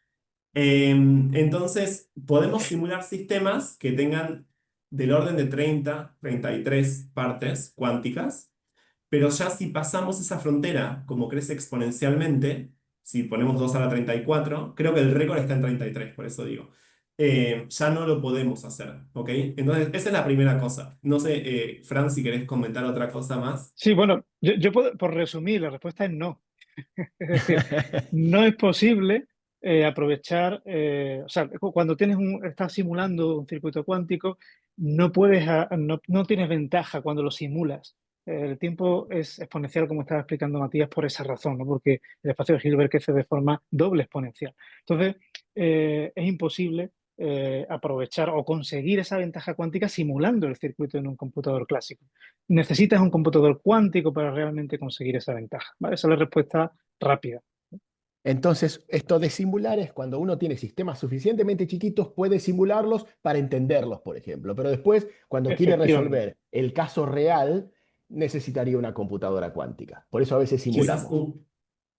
D: Entonces, podemos simular sistemas que tengan del orden de 33 partes cuánticas, pero ya si pasamos esa frontera, como crece exponencialmente, si ponemos 2 a la 34, creo que el récord está en 33, por eso digo, ya no lo podemos hacer, ¿ok? Entonces, esa es la primera cosa. No sé, Fran, si querés comentar otra cosa más.
C: Sí, bueno, yo puedo, por resumir, la respuesta es no. Es decir, no es posible aprovechar, o sea, cuando estás simulando un circuito cuántico, no tienes ventaja cuando lo simulas. El tiempo es exponencial, como estaba explicando Matías, por esa razón, ¿no? Porque el espacio de Hilbert crece de forma doble exponencial. Entonces, es imposible aprovechar o conseguir esa ventaja cuántica simulando el circuito en un computador clásico. Necesitas un computador cuántico para realmente conseguir esa ventaja, ¿vale? Esa es la respuesta rápida.
B: Entonces, esto de simular es cuando uno tiene sistemas suficientemente chiquitos, puede simularlos para entenderlos, por ejemplo. Pero después, cuando quiere
C: Efectivamente.
B: resolver el caso real, necesitaría una computadora cuántica. Por eso a veces
D: Quizás
B: simulamos. ¿Eh?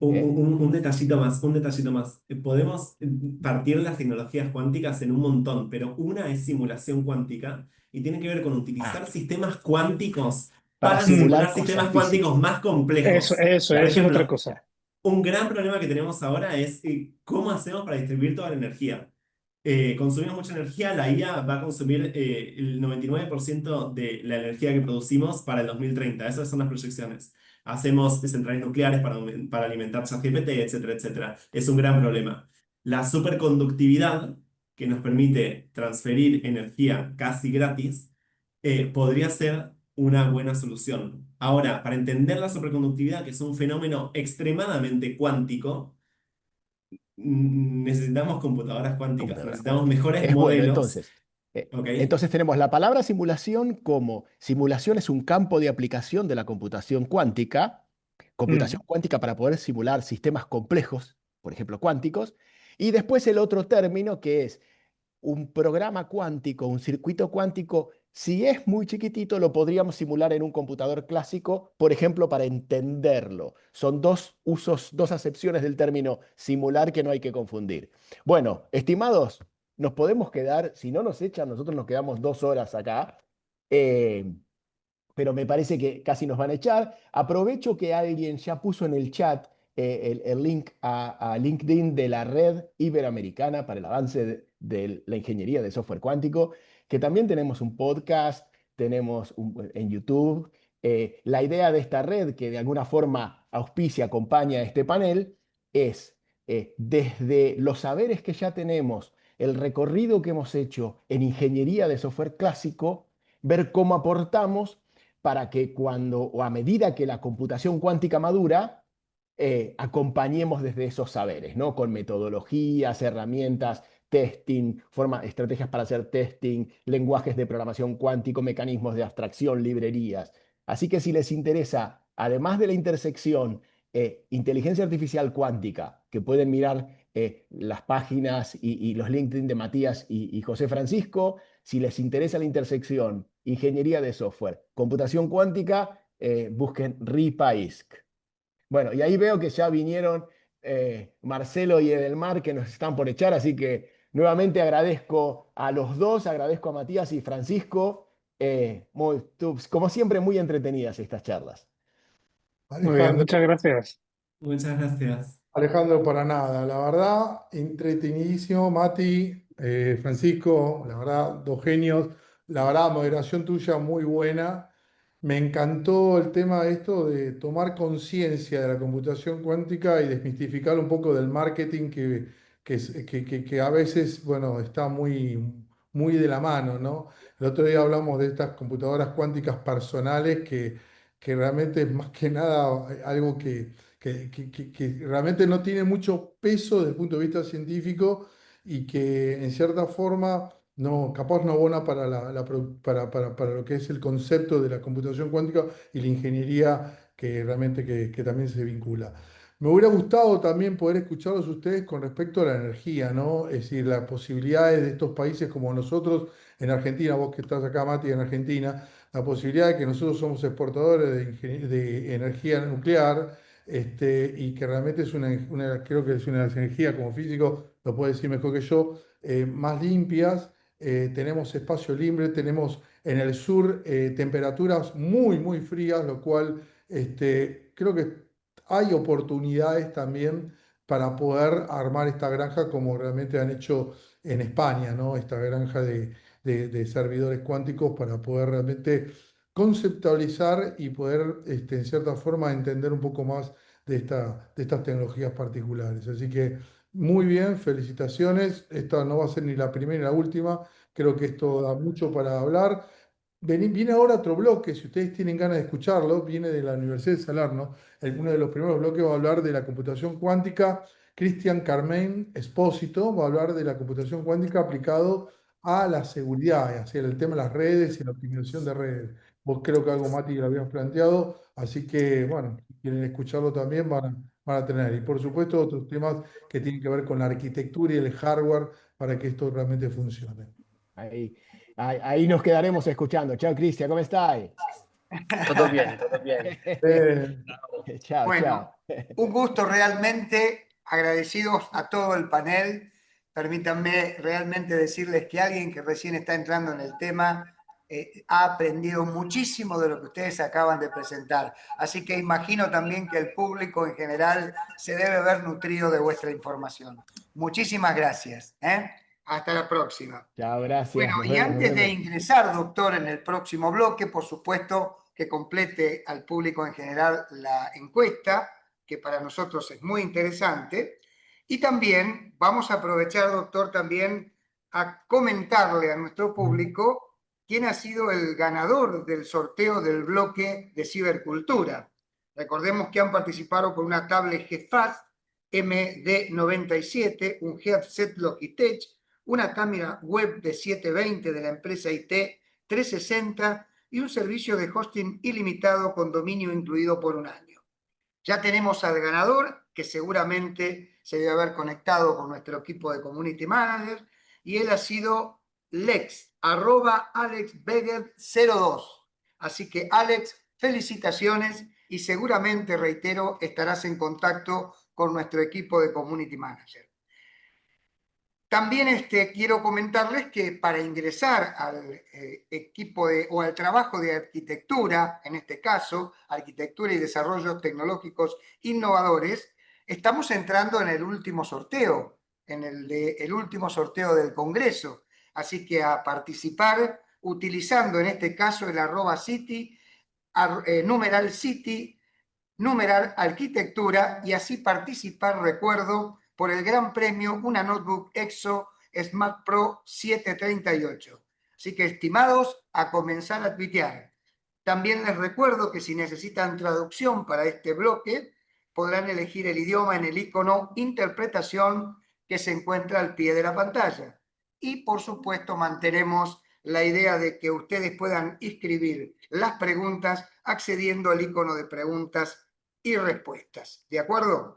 D: un detallito más, un detallito más. Podemos partir las tecnologías cuánticas en un montón, pero una es simulación cuántica y tiene que ver con
B: Ah,
D: utilizar sistemas cuánticos
B: para
D: para
C: Mm,
B: simular
D: simular
B: cosas
D: sistemas cuánticos
B: físicas.
D: más
C: Eso,
D: complejos.
C: eso,
D: Por
B: Claro,
C: eso es otra
D: ejemplo,
C: cosa.
B: claro.
D: un gran problema que tenemos ahora es cómo hacemos para distribuir toda la energía. Consumimos mucha energía, la IA va a consumir el 99% de la energía que producimos para el 2030. Esas son las proyecciones. Hacemos centrales nucleares para alimentar ChatGPT, etcétera, etcétera. Es un gran problema. La superconductividad, que nos permite transferir energía casi gratis, podría ser una buena solución. Ahora, para entender la superconductividad, que es un fenómeno extremadamente cuántico, necesitamos computadoras cuánticas,
B: Computadora
D: necesitamos
B: cuántica.
D: mejores
B: Es bueno,
D: modelos,
B: entonces. eh,
D: ¿ok?
B: entonces tenemos la palabra simulación como simulación es un campo de aplicación de la computación
C: Mm.
B: cuántica para poder simular sistemas complejos, por ejemplo, cuánticos. Y después el otro término que es un programa cuántico, un circuito cuántico Si es muy chiquitito, lo podríamos simular en un computador clásico, por ejemplo, para entenderlo. Son dos usos, dos acepciones del término simular que no hay que confundir. Bueno, estimados, nos podemos quedar, si no nos echan, nosotros nos quedamos 2 horas acá. Eh, pero me parece que casi nos van a echar. Aprovecho que alguien ya puso en el chat el link a LinkedIn de la Red Iberoamericana para el avance de la ingeniería de software cuántico, que también tenemos un podcast, tenemos en YouTube. La idea de esta red, que de alguna forma auspicia, acompaña este panel, es desde los saberes que ya tenemos, el recorrido que hemos hecho en ingeniería de software clásico, ver cómo aportamos para que cuando o a medida que la computación cuántica madura, acompañemos desde esos saberes, ¿no? Con metodologías, herramientas, testing, estrategias para hacer testing, lenguajes de programación cuántico, mecanismos de abstracción, librerías. Así que si les interesa, además de la intersección inteligencia artificial cuántica, que pueden mirar las páginas y los LinkedIn de Matías y José Francisco, si les interesa la intersección ingeniería de software, computación cuántica, busquen RIPA-ISC. Bueno, y ahí veo que ya vinieron Marcelo y Edelmar que nos están por echar, así que nuevamente agradezco a los dos, agradezco a Matías y Francisco. Como siempre, muy entretenidas estas charlas.
C: Muy bien,
E: Alejandro,
C: muchas gracias.
D: Muchas gracias.
E: Alejandro, para nada. La verdad, entretenidísimo. Mati, Francisco, la verdad, dos genios. La verdad, moderación tuya muy buena. Me encantó el tema de esto de tomar conciencia de la computación cuántica y desmistificar un poco del marketing que a veces, bueno, está muy de la mano, ¿no? El otro día hablamos de estas computadoras cuánticas personales que realmente es más que nada algo que realmente no tiene mucho peso desde el punto de vista científico y que en cierta forma no, capaz no abona para, para lo que es el concepto de la computación cuántica y la ingeniería que realmente que también se vincula. Me hubiera gustado también poder escucharlos ustedes con respecto a la energía, ¿no? Es decir, las posibilidades de estos países como nosotros en Argentina, vos que estás acá, Mati, en Argentina, la posibilidad de que nosotros somos exportadores de energía nuclear, y que realmente es creo que es una de las energías, como físico, lo puede decir mejor que yo, más limpias. Tenemos espacio libre, tenemos en el sur temperaturas muy frías, lo cual creo que hay oportunidades también para poder armar esta granja como realmente han hecho en España, ¿no? Esta granja de servidores cuánticos para poder realmente conceptualizar y poder, en cierta forma, entender un poco más de estas tecnologías particulares. Así que muy bien, felicitaciones. Esta no va a ser ni la primera ni la última. Creo que esto da mucho para hablar. Viene ahora otro bloque, si ustedes tienen ganas de escucharlo, viene de la Universidad de Salerno. Uno de los primeros bloques va a hablar de la computación cuántica. Cristian Carmen Espósito va a hablar de la computación cuántica aplicado a la seguridad, hacia el tema de las redes y la optimización de redes. Vos creo que algo, Mati, lo habías planteado, así que, bueno, si quieren escucharlo también van a tener. Y por supuesto otros temas que tienen que ver con la arquitectura y el hardware para que esto realmente funcione.
B: Ahí nos quedaremos escuchando. Chao, Cristian, ¿cómo estás?
F: Todo bien, todo bien.
B: Chao,
A: Bueno,
B: chao.
A: un gusto realmente, agradecidos a todo el panel. Permítanme realmente decirles que alguien que recién está entrando en el tema ha aprendido muchísimo de lo que ustedes acaban de presentar. Así que imagino también que el público en general se debe ver nutrido de vuestra información. Muchísimas gracias. Hasta la próxima.
B: Chao, gracias.
A: Bueno,
B: Nos
A: y
B: vemos, nos
A: antes de
B: vemos.
A: ingresar, doctor, en el próximo bloque, por supuesto que complete al público en general la encuesta, que para nosotros es muy interesante. Y también vamos a aprovechar, doctor, también a comentarle a nuestro público quién ha sido el ganador del sorteo del bloque de cibercultura. Recordemos que han participado con una tablet GeFast MD97, un headset Logitech, una cámara web de 720 de la empresa IT 360 y un servicio de hosting ilimitado con dominio incluido por un año. Ya tenemos al ganador, que seguramente se debe haber conectado con nuestro equipo de Community Manager, y él ha sido lex@alexbeget02. Así que Alex, felicitaciones y seguramente, reitero, estarás en contacto con nuestro equipo de Community Manager. También quiero comentarles que para ingresar al equipo o al trabajo de arquitectura, en este caso, arquitectura y desarrollos tecnológicos innovadores, estamos entrando en el último sorteo, en el último sorteo del Congreso. Así que a participar utilizando en este caso el @city, numeral city, numeral arquitectura, y así participar, recuerdo, por el gran premio, una notebook EXO Smart Pro 738. Así que, estimados, a comenzar a tuitear. También les recuerdo que si necesitan traducción para este bloque, podrán elegir el idioma en el icono interpretación que se encuentra al pie de la pantalla. Y, por supuesto, mantenemos la idea de que ustedes puedan escribir las preguntas accediendo al icono de preguntas y respuestas. ¿De acuerdo?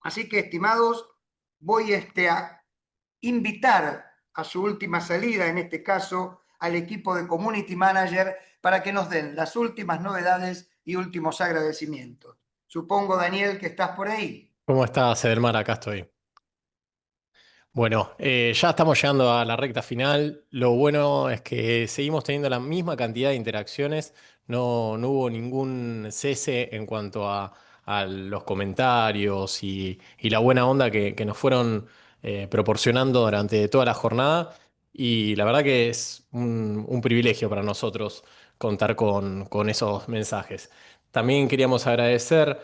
A: Así que, estimados, voy a invitar a su última salida, en este caso al equipo de Community Manager, para que nos den las últimas novedades y últimos agradecimientos. Supongo, Daniel, que estás por ahí.
G: ¿Cómo estás, Edelmar? Acá estoy. Bueno, ya estamos llegando a la recta final. Lo bueno es que seguimos teniendo la misma cantidad de interacciones. No hubo ningún cese en cuanto a los comentarios y la buena onda que nos fueron proporcionando durante toda la jornada. Y la verdad que es un privilegio para nosotros contar con esos mensajes. También queríamos agradecer,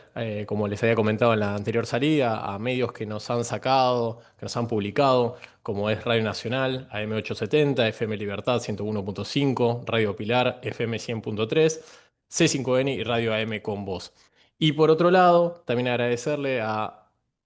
G: como les había comentado en la anterior salida, a medios que nos han sacado, que nos han publicado, como es Radio Nacional, AM870, FM Libertad 101.5, Radio Pilar, FM 100.3, C5N y Radio AM con Voz. Y por otro lado, también agradecerle a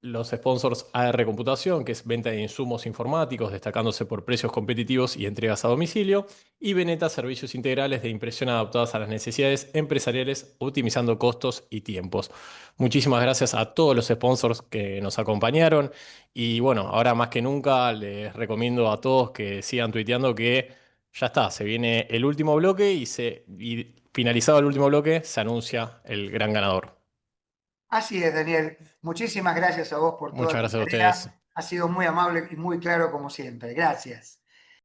G: los sponsors AR Computación, que es venta de insumos informáticos, destacándose por precios competitivos y entregas a domicilio, y Veneta, servicios integrales de impresión adaptados a las necesidades empresariales, optimizando costos y tiempos. Muchísimas gracias a todos los sponsors que nos acompañaron y bueno, ahora más que nunca les recomiendo a todos que sigan tuiteando que ya está, se viene el último bloque y finalizado el último bloque se anuncia el gran ganador.
A: Así es, Daniel. Muchísimas gracias a vos por toda
G: Muchas
A: tu
G: gracias a ustedes.
A: tarea. Ha sido muy amable y muy claro como siempre. Gracias.